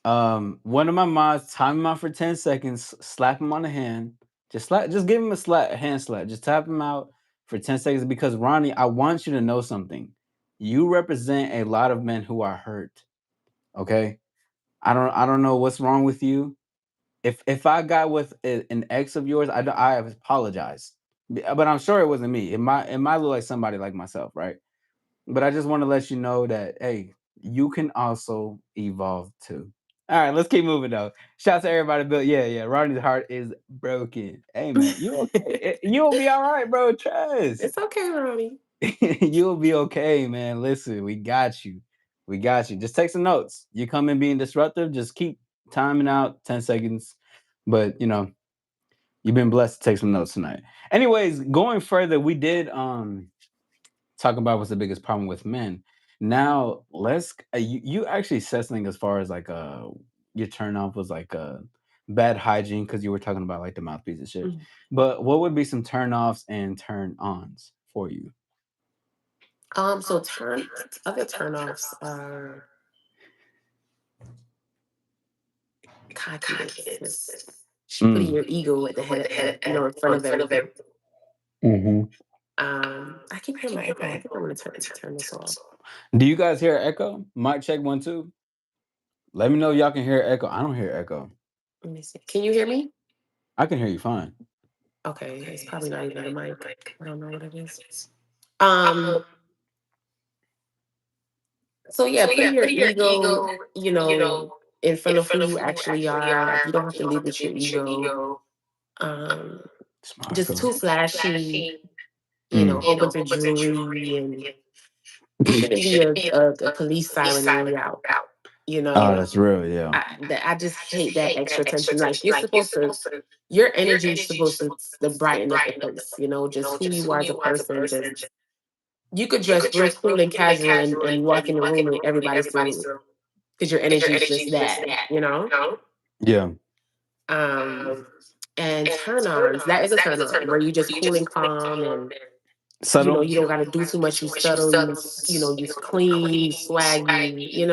One of my mods, time him out for 10 seconds, slap him on the hand. Just give him a hand slap. Just tap him out for 10 seconds because Ronnie, I want you to know something. You represent a lot of men who are hurt. Okay. I don't know what's wrong with you. If I got with an ex of yours, I apologize. But I'm sure it wasn't me. It might look like somebody like myself, right? But I just want to let you know that hey, you can also evolve too. All right, let's keep moving though. Shout out to everybody, but yeah, Ronnie's heart is broken. Hey man, you okay? You'll be all right, bro. Trust. It's okay, Ronnie. You'll be okay, man. Listen, we got you. We got you. Just take some notes. You come in being disruptive, just keep timing out 10 seconds. But you've been blessed to take some notes tonight. Anyways, going further, we did talk about what's the biggest problem with men. Now let's you actually said something as far as like your turn off was like bad hygiene because you were talking about like the mouthpiece and shit. Mhm. But what would be some turn offs and turn ons for you? So other turnoffs are cockiness, just putting Mm. your ego at the head, in front of everything. Hmm. I keep hearing my echo. I think I'm gonna turn this off. Do you guys hear echo? Mic check 1 2. Let me know if y'all can hear echo. I don't hear echo. Let me see. Can you hear me? I can hear you fine. Okay, it's probably not even the mic. I don't know what it is. Um, so yeah, putting your ego, in front of who you actually are. Like you don't have to lead with your ego. Um, Smart just feeling. too flashy, a Mm. whole bunch of jewelry, and you shouldn't be a police siren when you're out. You Oh, know, that's real. Yeah. I just hate that extra attention. Like your energy is supposed to brighten up the place. Just who you are as a person. Just you could dress real cool and casual, and you walk in the room and everybody still because your energy is just that. Yeah. Um, and turn ons, that is a turn on where you just cool and calm and Subtle. you don't got to do too much. You subtle, you clean, you swaggy.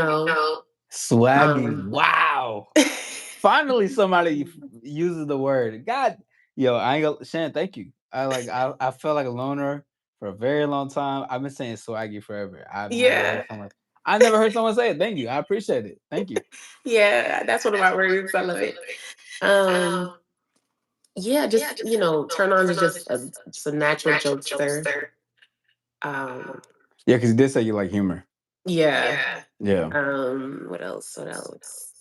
Swaggy. Um, Wow. Finally, somebody uses the word. God, yo, I ain't gonna, Shan. Thank you. I felt like a loner for a very long time. I've been saying swaggy forever. yeah, I never heard someone say it. Thank you. I appreciate it. Thank you. yeah, that's one of my words. I love it. Um, yeah, just turn ons is just a natural jokester. Um, Yeah, because you did say you like humor. yeah. Yeah. What else? What else?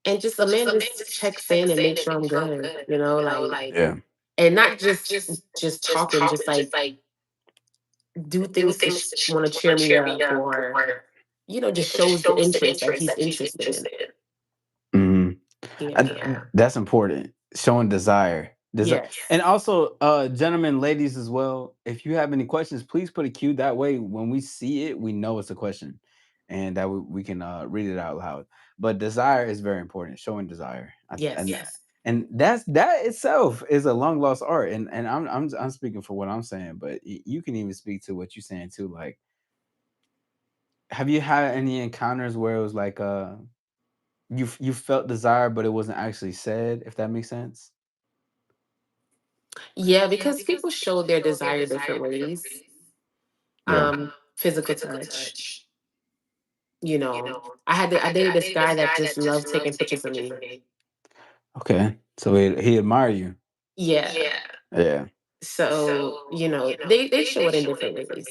And just a man just checks in and makes sure I'm good. Like, Yeah. and not just talking, just like do things to want to cheer me up, or just shows the interest that he's interested in. Mhm. Yeah. That's important. Showing desire. Yes. And also, gentlemen, ladies as well. If you have any questions, please put a cue. That way, when we see it, we know it's a question, and that we can read it out loud. But desire is very important. Showing desire, Yes. and that itself is a long lost art. And I'm speaking for what I'm saying, but you can even speak to what you're saying too. Like, have you had any encounters where it was like you felt desire, but it wasn't actually said. If that makes sense. Yeah, because people show their desire different ways. Yeah. Physical touch, you know. I dated this guy that just loved taking pictures of me. Okay. So he admire you. Yeah. Yeah. So, they show it in different ways.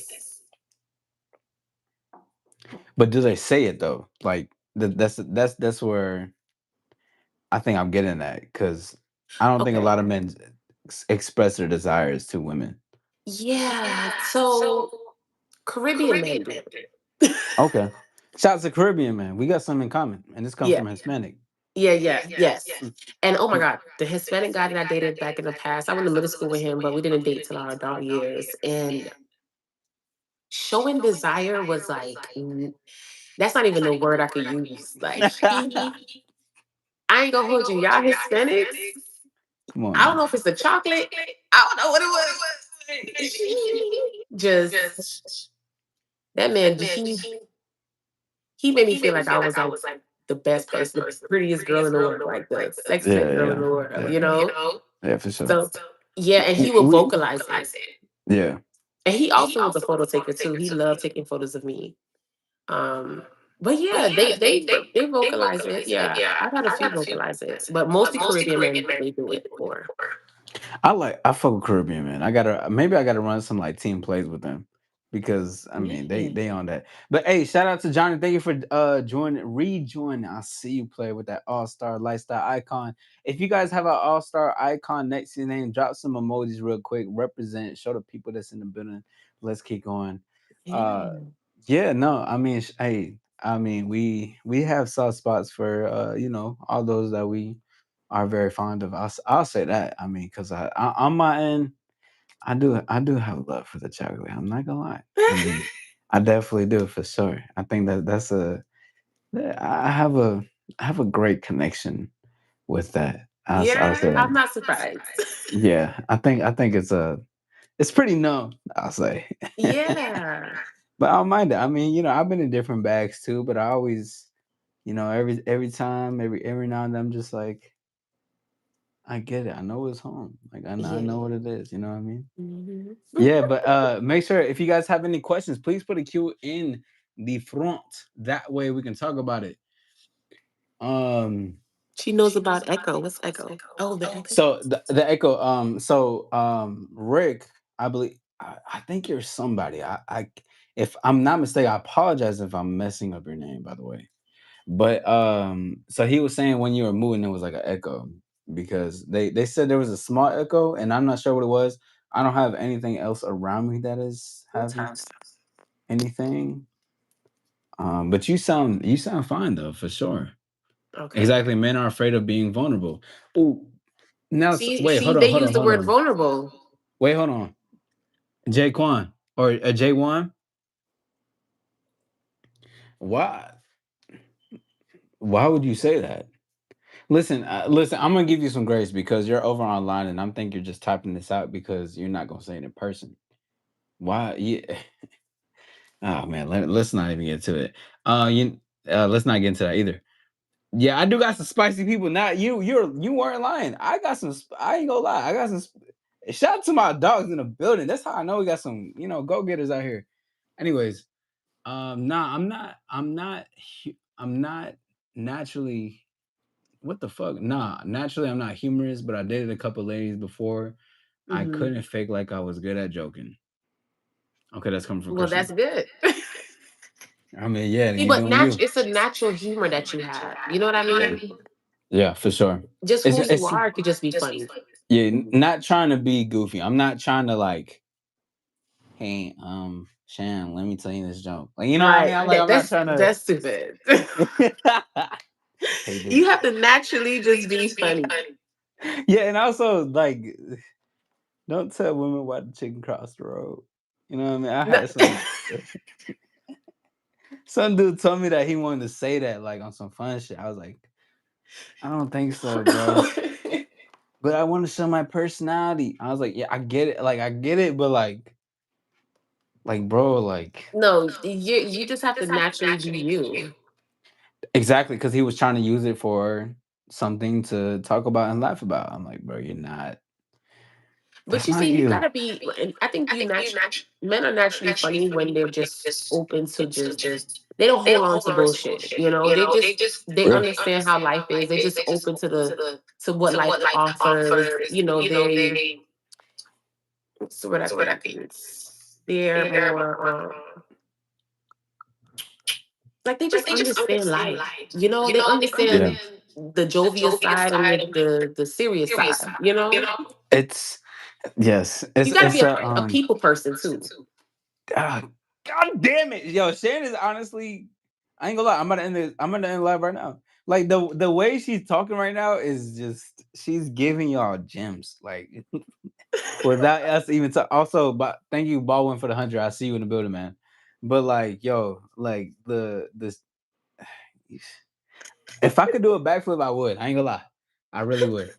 But do they say it though? Like that's where I think I'm getting at because I don't think a Okay. lot of men express their desires to women. Yeah. So Caribbean men do. Okay. Shouts to Caribbean man. We got something in common, and this comes Yeah. from Hispanic. Yeah, yeah, yes. And oh my God, the Hispanic guy that I dated back in the past, I went to middle school with him, but we didn't date till our adult years. And showing desire was like, that's not even the word I could use. Like, I ain't gonna hold you. Y'all Hispanics, Come on I don't now. know if it's the chocolate. I don't know what it was. He just, that man, he made me feel like I was like the best person, the prettiest girl in the world, like the sexiest girl in Yeah, the world, yeah, you know? yeah, for sure. So, yeah, and he would We, vocalize it. yeah. And he also was a photo taker too. He loved taking photos of me. Um, but yeah, they vocalize it. Yeah, I've had a few vocalize it, but mostly Caribbean men they do it for. I fuck with Caribbean man. I gotta run some like team plays with them because I mean Yeah. they on that. But hey, shout out to Johnny. Thank you for rejoining. I see you play with that all-star lifestyle icon. If you guys have an all-star icon next to your name, drop some emojis real quick. Represent, show the people that's in the building. Let's keep going. Uh Yeah. yeah, no, I mean hey, I mean we have soft spots for all those that we are very fond of. I'll say that. I mean, because on my end, I do have love for the chocolate. I'm not gonna lie. I mean, I definitely do for sure. I think that's I have a I have a great connection with that. I'll Yeah, say that. I'm not surprised. Yeah, I think it's pretty numb. I'll say, Yeah. but I don't mind it. I mean, I've been in different bags too, but I always, every time, every now and then, I'm just like, I get it. I know it's home. Like I know Yeah. what it is. You know what I mean? Mhm. Yeah, but make sure if you guys have any questions, please put a Q in the front. That way we can talk about it. Um She knows about Echo. What's Echo? Oh, the Echo. so the echo, Rick, I believe I think you're somebody. I if I'm not mistaken, I apologize if I'm messing up your name, by the way. But so he was saying when you were moving, it was like an echo because they said there was a small echo, and I'm not sure what it was. I don't have anything else around me that is having anything. But you sound fine though, for sure. Okay. Exactly. Men are afraid of being vulnerable. Oh, now wait, See, hold they on, hold use on, the hold word on. vulnerable. Wait, hold on. Jaquan or J1. Why? Why would you say that? Listen. I'm gonna give you some grace because you're over online, and I'm think you're just typing this out because you're not gonna say it in person. Why? Yeah. Oh man, let's not even get to it. Let's not get into that either. Yeah, I do got some spicy people. Not you. You weren't lying. I got some. I ain't gonna lie. I got some. Shout out to my dogs in the building. That's how I know we got some. Go getters out here. Anyways, nah, I'm not. I'm not naturally. What the fuck? Nah, naturally I'm not humorous, but I dated a couple ladies before. I Hmm. couldn't fake like I was good at joking. Okay, that's coming from Well, that's Christian. good. I mean, yeah, See, you but doing you. it's a natural humor that you have. You know what I Yeah, mean? yeah, for sure. Just It's who you it's are could just be funny. yeah, not trying to be goofy. I'm not trying to like, hey, Shan, let me tell you this joke. Like, you know what I mean? Right. I'm not trying to. That's stupid. Hey, You this. have to naturally just be funny. Yeah, and also like, don't tell women why the chicken crossed the road. You know what I mean? I No- had some dude told me that he wanted to say that like on some fun shit. I was like, I don't think so, bro. But I want to show my personality. I was like, yeah, I get it. Like I get it, but like bro, like no, you just have to naturally be you. Exactly, because he was trying to use it for something to talk about and laugh about. I'm like, bro, you're not. But That's you not see, you you. gotta be. And I think you natural men are naturally funny when they're just open to just. They don't hold on to bullshit. You know, they Real. understand how life is. They just open to what life offers. You know, what's the word I think they're more like they just understand life. You know, they Yeah. understand the jovial side and the serious side. You know, It's yes. you It's got to be it's a people person too. ah, God damn it. Yo, Shannon is honestly I ain't gonna lie, I'm gonna end live right now. Like the way she's talking right now is just she's giving y'all gems. Like without us even also but thank you, Baldwin, for the 100. I see you in the building, man. But like, yo, like this if I could do a backflip, I would. I ain't gonna lie. I really would.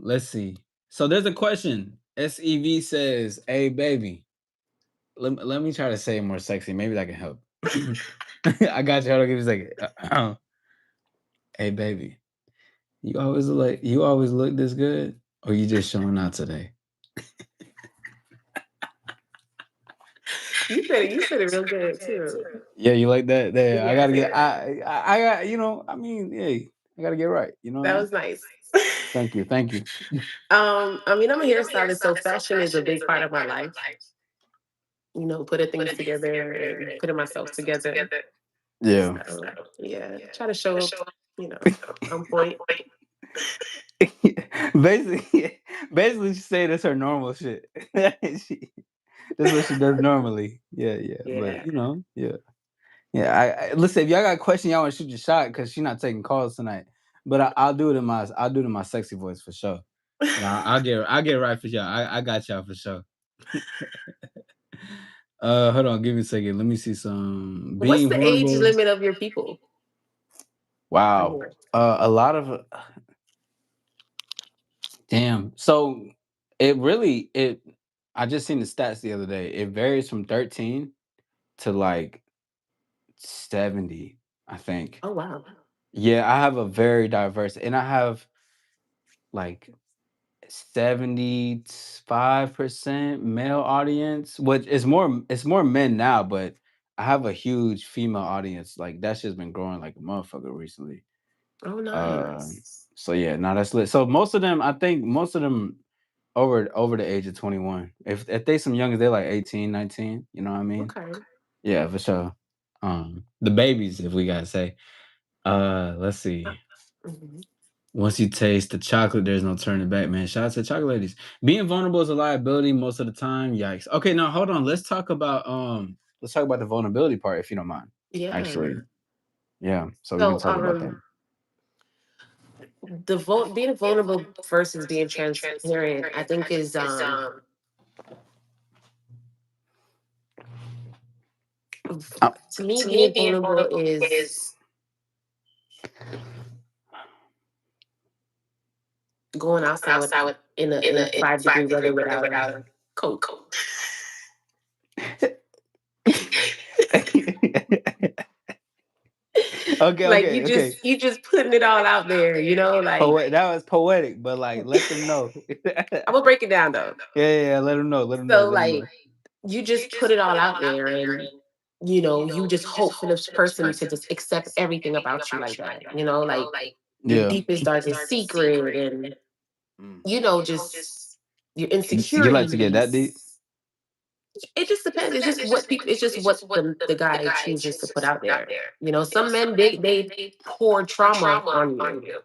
Let's see. So there's a question. SEV says, "Hey baby, let me try to say it more sexy. Maybe that can help." I got you. Hold on, give me a second. Hey baby, you always look this good, or you just showing out today? You said it real good too. Yeah, you like that? There, I Yeah, gotta get. I got. I mean, hey, I gotta get right. You know what I that mean? was nice. Thank you. Thank you. I mean, I'm a hairstylist, so fashion is a big part of my life. You know, putting things together and putting myself together. Yeah. So yeah, try to show up. You know, on point. basically, basically, she say that's her normal shit. she, that's what she does normally. Yeah, yeah. But Yeah. yeah, yeah. Listen. If y'all got a question, y'all want to shoot your shot because she's not taking calls tonight. But I'll do it in my sexy voice for sure. And I'll get right for y'all. I got y'all for sure. Hold on, give me a second. Let me see some What's being the age vulnerable. limit of your people? On Wow. here? A lot of damn. So it really it. I just seen the stats the other day. It varies from 13 to like 70, I think. Oh wow. Yeah, I have a very diverse, and I have like 75% male audience, which is it's more men now, but I have a huge female audience. Like that shit's been growing like a motherfucker recently. Oh Uh, nice. so yeah, no, that's lit. So most of them, I think most of them over the age of 21. If they some youngers, they're like 18, 19. You know what I mean? Okay. Yeah, for sure. The babies, if we gotta say. Let's see. Mhm. Once you taste the chocolate, there's no turning back, man. Shout out to chocolate ladies. Being vulnerable is a liability most of the time. Yikes. Okay, now hold on. Let's talk about the vulnerability part, if you don't mind. Yeah. Actually, yeah. So we can So talk about that. being vulnerable versus being transparent, I think is Uh, to me being vulnerable is going outside with in a 5 degree weather without a coat. okay, Like okay, okay. you just putting it all out there, you know, like That was poetic, but like, let them know. yeah, I'm gonna break it down though. yeah, let them know. Let them know. So Let them like know. you just put it all out there and you know, you just hope for this person to just accept everything about you like that. You know, like your Yeah. deepest, darkest secret and Mm. you know, just your You like to get that deep? insecurities. It just depends. It's just what people. It's just what the guy chooses to put out there. You know, some men they pour trauma on you.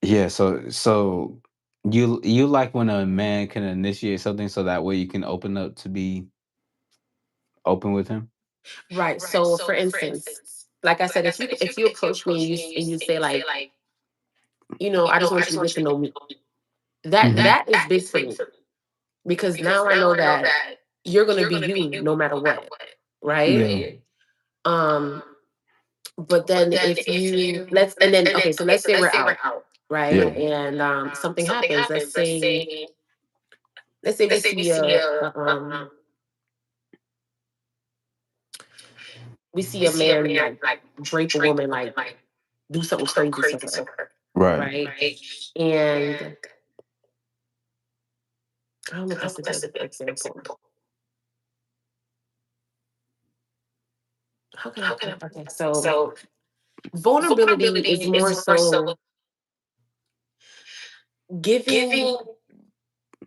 Yeah. So you like when a man can initiate something so that way you can open up to be open with him. Right. So, for instance, like I said, if you approach me and you say like, you know, I just want you to get to know me. Mhm. That is big for me because now I know that you're gonna be you no matter what. Right. Yeah. Um. But then if you let's and then okay, so let's say we're out, right? Yeah. And something happens. Let's say we see we see a man like drape a woman, like do something crazy to her, Right. right? And I don't know if that's a good example. How can I put it? Okay, so vulnerability is more so giving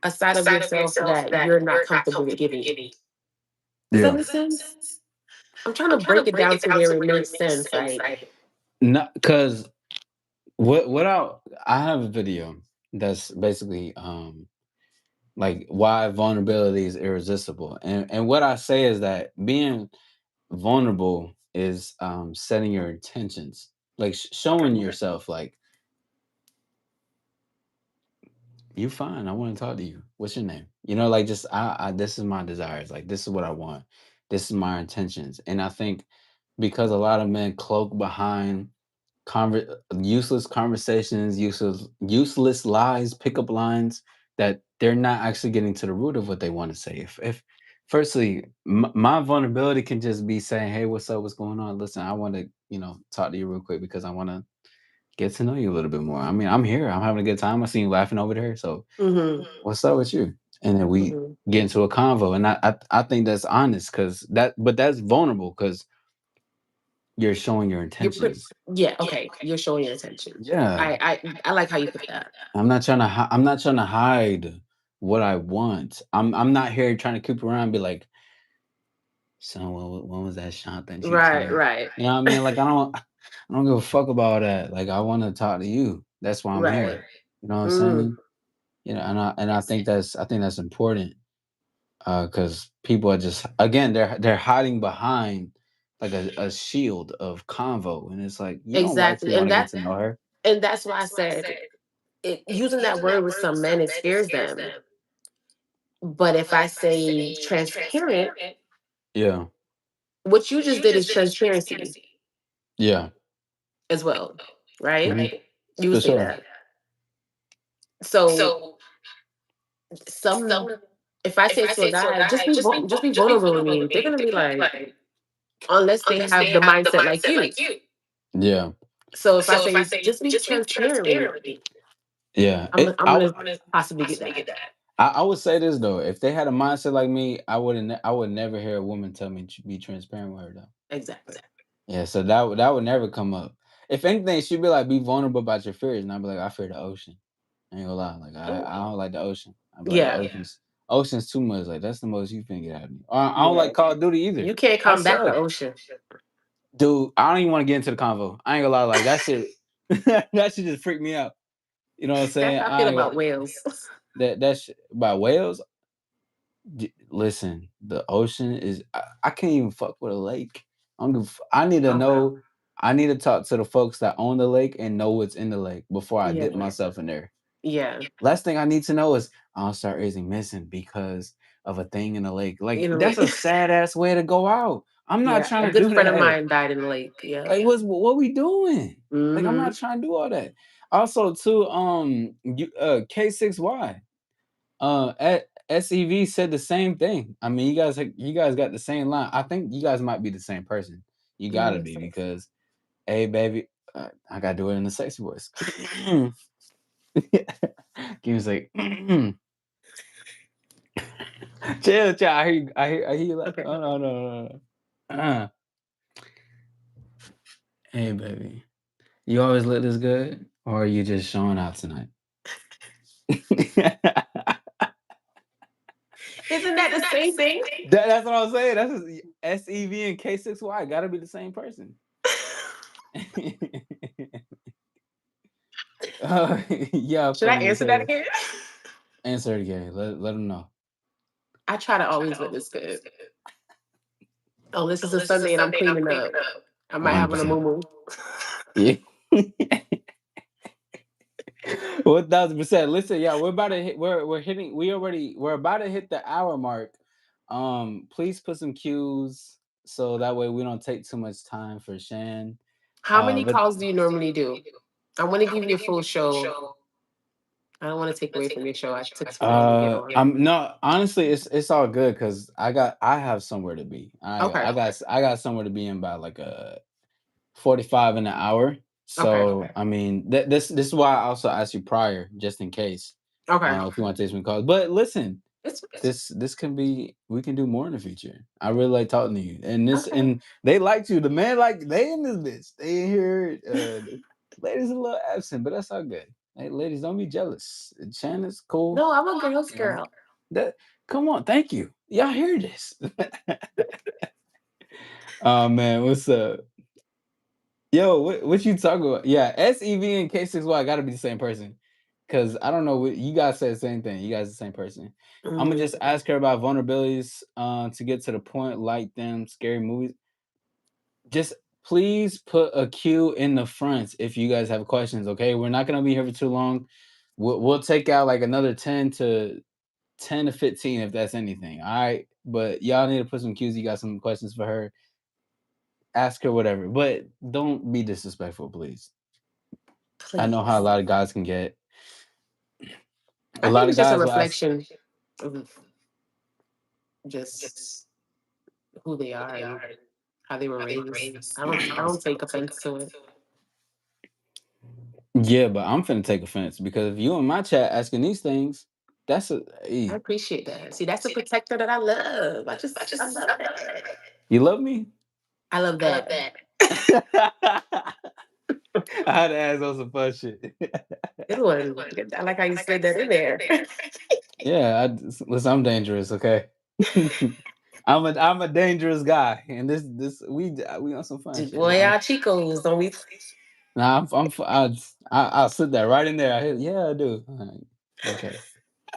a side of yourself that you're not comfortable with giving. Does that Yeah. make sense? I'm trying to break it down to where it makes sense. Like, No, because what I have a video that's basically like why vulnerability is irresistible, and what I say is that being vulnerable is setting your intentions, like showing okay, yourself like you fine. I want to talk to you. What's your name? You know, like just I this is my desires. Like this is what I want. This is my intentions. And I think because a lot of men cloak behind useless conversations, useless lies, pickup lines that they're not actually getting to the root of what they want to say. If firstly, my vulnerability can just be saying, "Hey, what's up? What's going on? Listen, I want to, talk to you real quick because I want to get to know you a little bit more. I mean, I'm here. I'm having a good time. I see you laughing over there. So, mm-hmm, what's up with you?" And then we mm-hmm. get into a convo, and I think that's honest because but that's vulnerable because you're showing your You're pretty, intentions. yeah, okay. You're showing your attention. Yeah, I like how you put that. I'm not trying to hide what I want. I'm not here trying to keep around and be like, so when was that shot that you Right, took? right, You know what I mean? Like I don't give a fuck about that. Like I want to talk to you. That's why I'm right. here. You know what I'm Mm, saying? And I think that's important because people are just again they're hiding behind like a shield of convo, and it's like you don't exactly, actually want to get to know her. and that's why I said using that word with some men it scares them. But if I say transparent, Yeah, what you just did is transparency yeah, as well, right? mhm, You would for say sure. that. So some, if I say to a guy, just be vulnerable with me, they're gonna be like, unless they have the mindset like you. Yeah, So if I say just be transparent with me, yeah. I'm gonna possibly get that. I would say this though: if they had a mindset like me, I would never hear a woman tell me to be transparent with her though. Exactly. Yeah, so that would never come up. If anything, she'd be like, "Be vulnerable about your fears," and I'd be like, "I fear the ocean." I ain't gonna lie, like Oh, I don't like the ocean. I'd be like, "The yeah, ocean's too much. Like that's the most you can get out of me." I don't yeah. like Call of Duty either. You can't I combat the suck, ocean. dude. I don't even want to get into the convo. I ain't gonna lie, like that shit. That shit just freak me out. You know what I'm That's saying? how I feel I ain't about gonna, whales. that shit about whales. Listen, the ocean is. I can't even fuck with a lake. I need to Oh wow. know. I need to talk to the folks that own the lake and know what's in the lake before I Yeah, dip myself in there. yeah. Last thing I need to know is AllStar isn't missing because of a thing in the lake. Like You know, that's like, a sad ass way to go out. I'm not yeah. A trying to good do friend of that. mine died in the lake. Yeah. Like what we doing? Like I'm Mm-hmm. not trying to do all that. Also, too, K6Y. SEV said the same thing. I mean, you guys got the same line. I think you guys might be the same person. You Let gotta me be see. because, hey, baby, I gotta do it in a sexy voice. Give me a sec. Chill, chill. I hear you. Like, Okay. oh no, no, no, no. Uh, hey, baby, you always look this good, or are you just showing out tonight? Isn't that the same thing? That's what I'm saying. That's SEV and K6Y. Gotta be the same person. Yeah, Should I funny as answer that hell. again? Answer it again. Let them know. I try to always look this good. Oh, this is a Sunday and I'm cleaning up. I might have on a 100%. moo. Yeah. 1000%. Listen, yeah, we're about to hit. We're hitting. We're about to hit the hour mark. Please put some cues so that way we don't take too much time for Shan. How many But calls do you normally do? I want to give you a full show. I don't want to take away from your show. I took too long to get on. I'm no, honestly, it's all good because I have somewhere to be. Okay. I got somewhere to be in by like a 45 in an hour. Okay. So I mean, this is why I also asked you prior, just in case, Okay. if you want to take some calls. But listen, It's this can be we can do more in the future. I really like talking to you, and this okay. and they liked you. The man like they in this bitch. They in here. Ladies a little absent, but that's all good. Hey, ladies, don't be jealous. Shannon's cool. No, I'm a girl's You know girl. that. Come on, thank you. Y'all hear this? Oh man, what's up? Yo, what you talking about? Yeah, SEV and K6Y got to be the same person. Cause I don't know what you guys said the same thing. You guys the same person. I'm gonna Mm, just ask her about vulnerabilities to get to the point, like them scary movies. Just please put a Q in the front if you guys have questions. Okay, we're not gonna be here for too long. We'll take out like another 10 to 15 if that's anything. All right, but y'all need to put some Qs. You got some questions for her? Ask her whatever, but don't be disrespectful, please. I know how a please. lot of guys can get. A I lot think of it's just a guys will ask. reflection of just who they are and how they were raised. I don't take offense to it. Yeah, but I'm finna take offense because if you in my chat asking these things, that's a I hey, appreciate that. See, that's a protector that I love. I love that. you love me. I love that. I had to ask on some fun shit. Good one. I like how you slid that in there. Yeah, listen, I'm dangerous. Okay, I'm a dangerous guy, and this we on some fun shit. Boy, our Chicos, don't we? Nah, I'll sit that right in there. Yeah, I do. All right. Okay,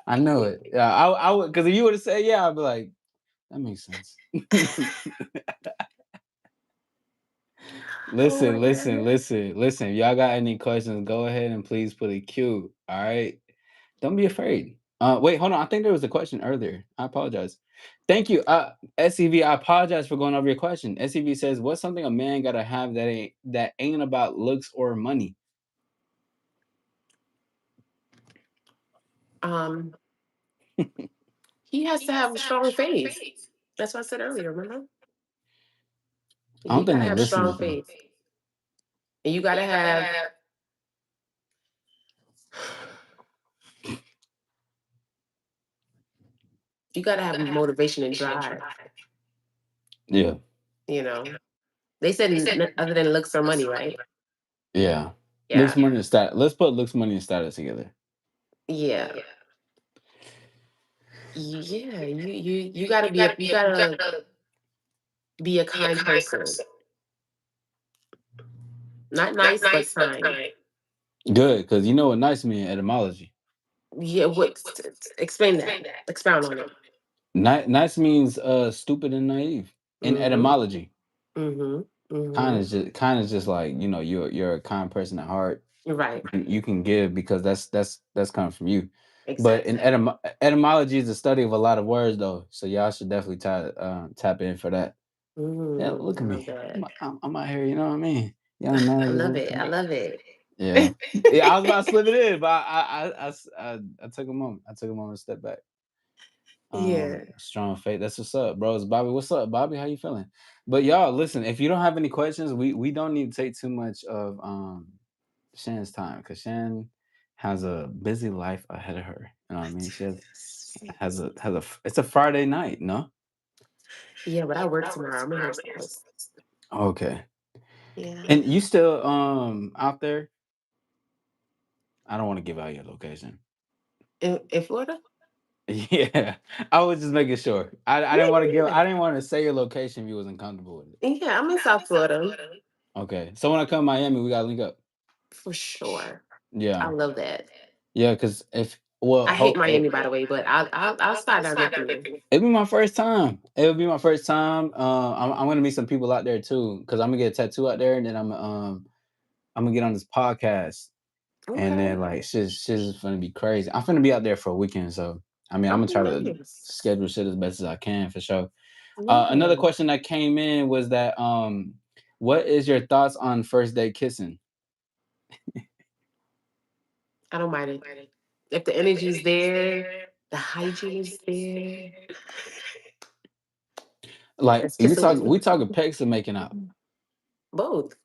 I know it. Yeah, I would because if you would have said yeah, I'd be like, that makes sense. Oh my God. Listen. If y'all got any questions, go ahead and please put a Q. All right. Don't be afraid. Wait, hold on. I think there was a question earlier. I apologize. Thank you. SEV, I apologize for going over your question. SEV says, what's something a man gotta have that ain't about looks or money? Um, he has to have a strong faith. That's what I said earlier, remember? I don't He think gotta they have listening strong to. faith. And you gotta have motivation and drive, Yeah. you know. They said other than looks or money, right? Yeah. Looks Yeah. money and status. Let's put looks money and status together. Yeah. Yeah. You gotta be a kind person. Not nice, but kind. Good, because you know what nice mean etymology. Yeah, explain that. Expound on it. Nice means stupid and naive in Mm-hmm. etymology. Mm-hmm. Mm-hmm. Kind of just like you're a kind person at heart. Right. You can give because that's coming from you. But in Exactly. etymology is the study of a lot of words though, so y'all should definitely tap in for that. Yeah, Mm, look I at love me. that. I'm out here. You know what I mean? Y'all know I this. love it. I love it. Yeah, yeah. I was about to slip it in, but I took a moment. I took a moment to step back. Yeah. Strong faith. That's what's up, bro. It's Bobby. What's up, Bobby? How you feeling? But y'all, listen. If you don't have any questions, we don't need to take too much of Shan's time because Shan has a busy life ahead of her. You know what I mean? She It's a Friday night, no? Yeah, but I work tomorrow. I'm a hairstylist. Okay. Yeah. And you still out there? I don't want to give out your location. In Florida? Yeah, I was just making sure. I Yeah, didn't want to yeah, give. yeah. I didn't want to say your location if you wasn't comfortable with it. Yeah, I'm in South Florida Okay, so when I come to Miami, we gotta link up. for sure. I Yeah, love that. yeah. Because if well, I hate Miami, by the way, but I'll slide down there for you. it'll be my first time. It'll be my first time. I'm gonna meet some people out there too. Because I'm gonna get a tattoo out there, and then I'm gonna get on this podcast, and Okay. then like shit's gonna be crazy. I'm gonna be out there for a weekend, so I mean, I'm Oh, gonna try to nice. schedule shit as best as I can for sure. Another Yeah. question that came in was that what is your thoughts on first date kissing? I don't mind it. If the energy's there, the hygiene is there. Like It's you kissing talk, with we talking pecs or making out. both.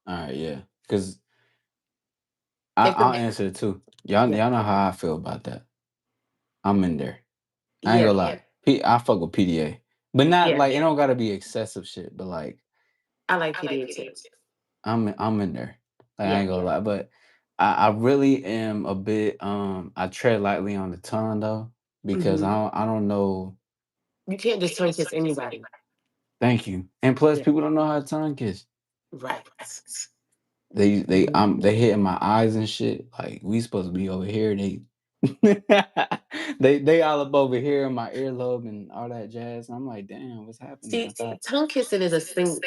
All right, yeah, because If I'll the answer it too. Y'all yeah, know how I feel about that. I'm in there. I ain't yeah, gonna lie. I fuck with PDA, but not yeah. like it don't gotta be excessive shit. But like I like PDA too. I'm in there. Like I Yeah. ain't gonna lie, but I really am a bit I tread lightly on the tongue though because Hmm. I don't know. You can't just tongue kiss anybody. Thank you. And plus, Yeah. people don't know how to tongue kiss. Right. They Mhm. hitting my eyes and shit. Like we supposed to be over here. They they all up over here in my earlobe and all that jazz. And I'm like, damn, what's happening? I See, thought tongue kissing is a synchronicity.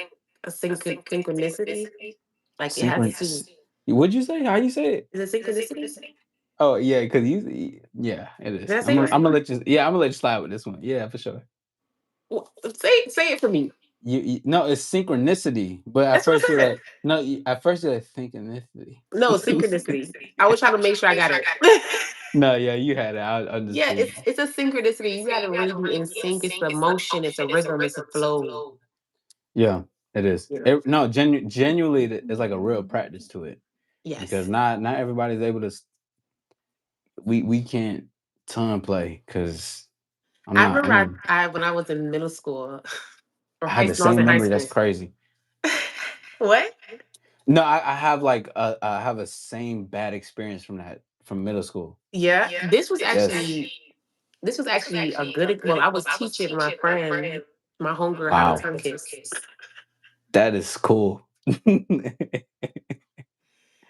Like it has to. What'd you say? How you say it? Is it synchronicity? Oh yeah, because yeah, it is. Did I say it right? I'm gonna let you. Yeah, I'm gonna let you slide with this one. Yeah, for sure. Say it for me. You no, it's synchronicity. But at That's what first I you're said. like no. At first you're like synchronicity. No, synchronicity. I was trying to make sure I got it. No, yeah, you had it. I Yeah, understood. it's a synchronicity. You got to really be in sync. It's the motion. It's a rhythm. It's a flow. Yeah, it is. You know. No, genuinely, it's like a real practice to it because Yes, not everybody's able to. We can't tongue play because I'm I not. remember. I'm. I when I was in middle school or I high had the school. I was same in high memory. That's school. crazy. What? No, I have like I have a same bad experience from that from middle school. Yeah, Yes. this was actually a good. Well, I was teaching my friend, my homegirl, how to Wow, tongue kiss. that is cool.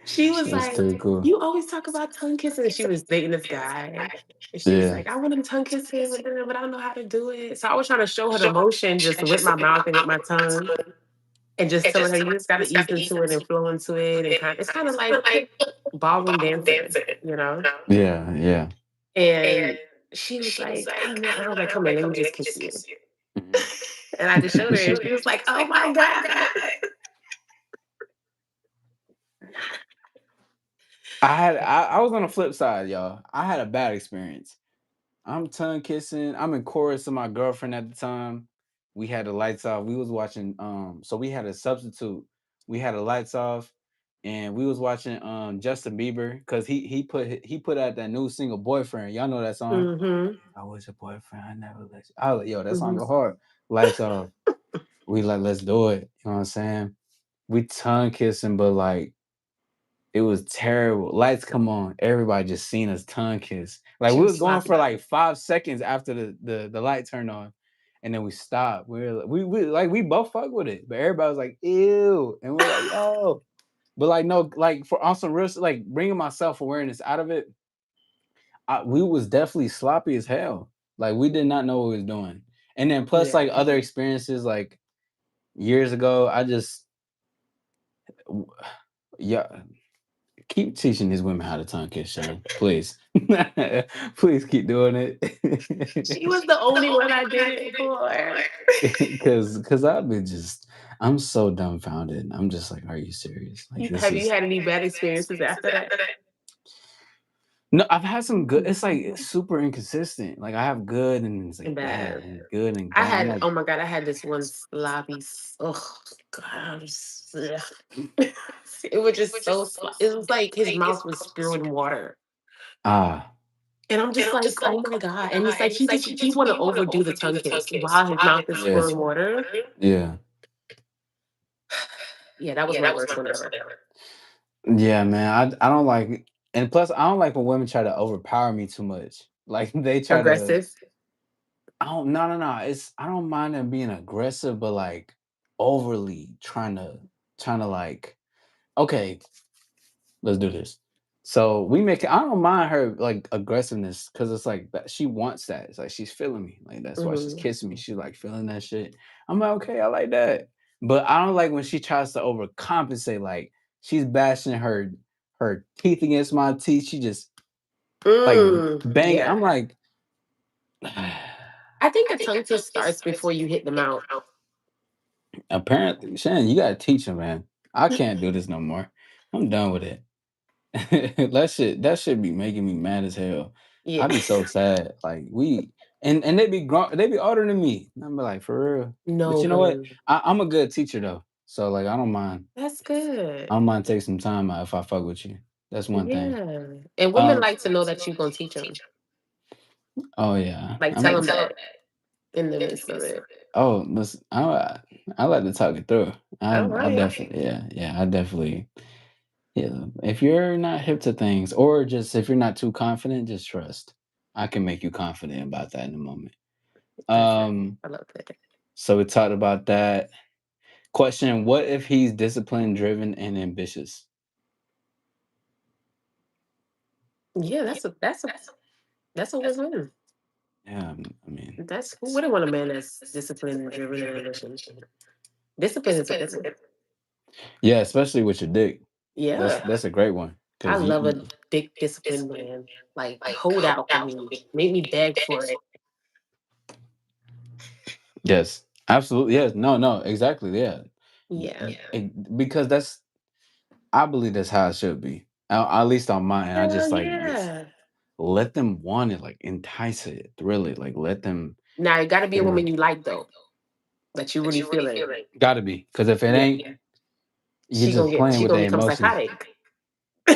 She was That's like, too cool. "You always talk about tongue kissing." She was dating this guy, and she was Yeah. like, "I want to tongue kiss him, but I don't know how to do it." So I was trying to show her the motion just with my mouth and with my tongue, and just telling her you just got to ease into it and flow into it, and it's kind of like ballroom dancing, you know. Yeah, yeah. And she was like, "I don't know." I was like, "Come here, let me just kiss you." Mhm. And I just showed her, and she was like, "Oh my god!" I was on the flip side, y'all. I had a bad experience. I'm tongue kissing. I'm in chorus with my girlfriend at the time. We had the lights off. We was watching so we had a substitute. We had the lights off and we was watching Justin Bieber because he put out that new single Boyfriend. Y'all know that song? Mm-hmm. I was your boyfriend, I never let you. I was like, yo, that song Mm-hmm. go hard. Lights off. We like, let's do it. You know what I'm saying? We tongue kissing, but like it was terrible. Lights come on. Everybody just seen us tongue kiss. Like She we was was going for sloppy. like 5 seconds after the light turned on, and then we stopped. We like we both fuck with it, but everybody was like ew, and we're like yo, but like no, like for on some real like bringing my self awareness out of it, we was definitely sloppy as hell. Like we did not know what we was doing, and then plus Yeah. like other experiences like years ago, I just yeah keep teaching these women how to tongue kiss, Shane. Please. Please keep doing She it. was the only one I did it for. Cause I've been just I'm so dumbfounded. I'm just like, are you serious? Like this Have you is had any bad experiences after that? no, I've had some good it's like it's super inconsistent. Like I have good and it's And like bad bad. and good and I bad. I'm had, like, oh my God, I had this one sloppy. Oh God, ugh. It was just so. It was like his mouth was spewing water, ah, and I'm just like, oh my God. And it's like he want to overdo the tongue kiss while his mouth is yeah. spewing water. Yeah. Yeah, that was my worst one ever. Yeah, man. I don't like and plus I don't like when women try to overpower me too much. Like they try to Aggressive. I don't no. It's I don't mind them being aggressive, but like overly trying to like, okay, let's do this. So we make I don't mind her like aggressiveness because it's like that she wants that. It's like she's feeling me. Like that's why she's Hmm. kissing me. She's like feeling that shit. I'm like, okay, I like that. But I don't like when she tries to overcompensate, like she's bashing her teeth against my teeth. She just like banging. Yeah. I'm like, I think a tongue kiss starts before you hit the mouth. apparently, Shannon, you gotta teach him, man. I can't do this no more. I'm done with it. that should be making me mad as hell. Yeah. I'd be so sad. Like and they be grown, they be older than me. And I'm like, for real. But No, you know what? but I'm a good teacher though. So like I don't mind. that's good. I don't mind taking some time out if I fuck with you. That's one thing. Yeah. And women Um like to know that you're gonna teach them. oh yeah. Like I tell mean them that in the midst of it. oh listen, I like to talk it through. All I right. definitely I definitely yeah. If you're not hip to things or just if you're not too confident, just trust. I can make you confident about that in a moment. That's it. Um, I love that. so we talked about that. Question: what if he's disciplined, driven, and ambitious? Yeah, that's a win-win. Yeah, I mean, That's who wouldn't want a man that's disciplined, driven, and ambitious. Discipline is a good one. yeah, especially with your dick. Yeah. That's a great one I because love a big disciplined man. Like hold out for me. Make me beg for it. yes, absolutely, yes, no, exactly, yeah, Yeah. because that's I believe that's how it should be. At least on my end, I Hell just like yeah. let them want it, like entice it, thrill it, like let them. Now it gotta be a Figure woman you like though. That you really feeling. Gotta be because if it Yeah. ain't, you're just playing She with the gonna become emotions. psychotic.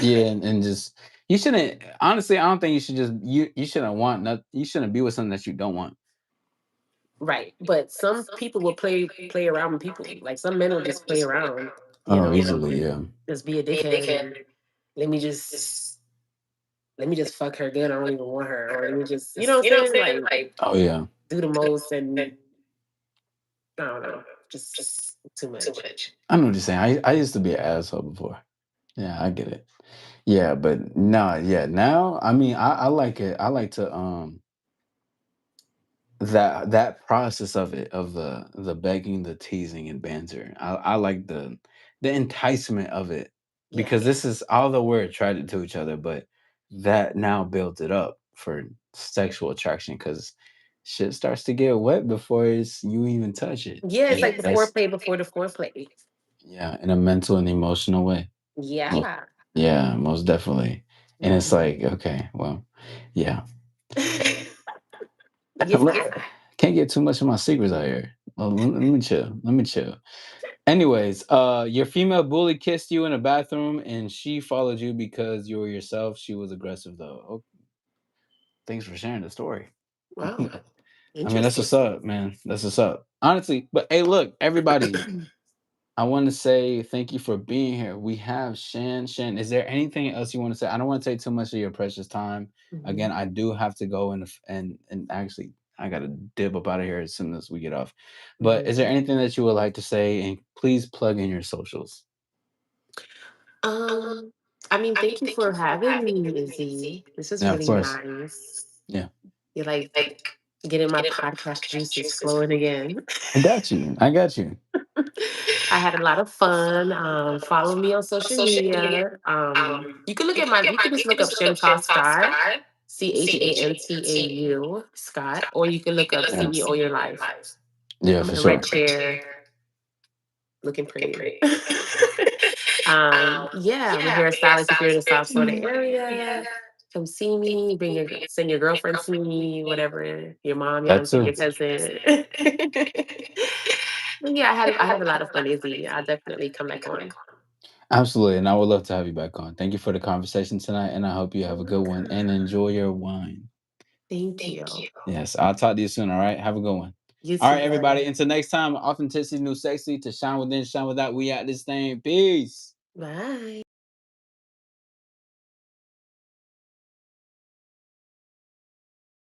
Yeah, and just you shouldn't. Honestly, I don't think you should just you shouldn't want not you shouldn't be with something that you don't want. Right. But some people will play around with people. Like some men will just play around, you Oh, know, easily, yeah. just be a dickhead and let me just let me just fuck her good. I don't even want her. Or let me just you know what I'm saying? Like Oh yeah, do the most and I don't know. Just too much. I know what you're saying. I used to be an asshole before. Yeah, I get it. Yeah, but no, yeah. Now, I mean, I like it. I like to that process of it of the begging, the teasing and banter. I like the enticement of it Yeah. because this is although we're attracted to each other, but that now builds it up for sexual attraction because shit starts to get wet before you even touch it. Yeah, it's And like the that's foreplay before the foreplay. yeah, in a mental and emotional way. Mo- Yeah. Yeah, most definitely. And it's Mhm. like, okay, well, yeah. Yes, Can't get too much of my secrets out here. Well, let me chill. Let me chill. Anyways, your female bully kissed you in a bathroom and she followed you because you were yourself. She was aggressive though. Oh, thanks for sharing the story. wow. I mean, that's Interesting. what's up, man. That's what's up. Honestly, but hey, look, everybody, I want to say thank you for being here. We have Shan. Shan, is there anything else you want to say? I don't want to take too much of your precious time. Again, Mhm. I do have to go and actually I gotta dip up out of here as soon as we get off. But is there Mhm. anything that you would like to say? And please plug in your socials. Um, I mean, thank you for having me, Izzy. This is Yeah, of really course. nice. Yeah, You're like getting my podcast juices flowing again. I got you. I got you. I had a lot of fun. Follow me on social media. You can look at my. You can just look up Shantau Scott, Chantau Scott, or you can look up Yeah, CEO Your Life. yeah, I'm for in a sure. red chair, looking pretty. Yeah, I'm a hairstylist. If you're in the South Florida area, come see me. Send your girlfriend to me, whatever. Your mom, your That auntie, too. your cousin. Yeah, I had a lot of fun, Izzy. I'll definitely come back on. Absolutely, and I would love to have you back on. Thank you for the conversation tonight, and I hope you You're have a good one and welcome. enjoy your wine. Thank you. Yes, I'll talk to you soon. All right, have a good one. You All too, right, everybody. buddy. Until next time, authenticity, new sexy, to shine within, shine without. We out this thing. Peace. Bye.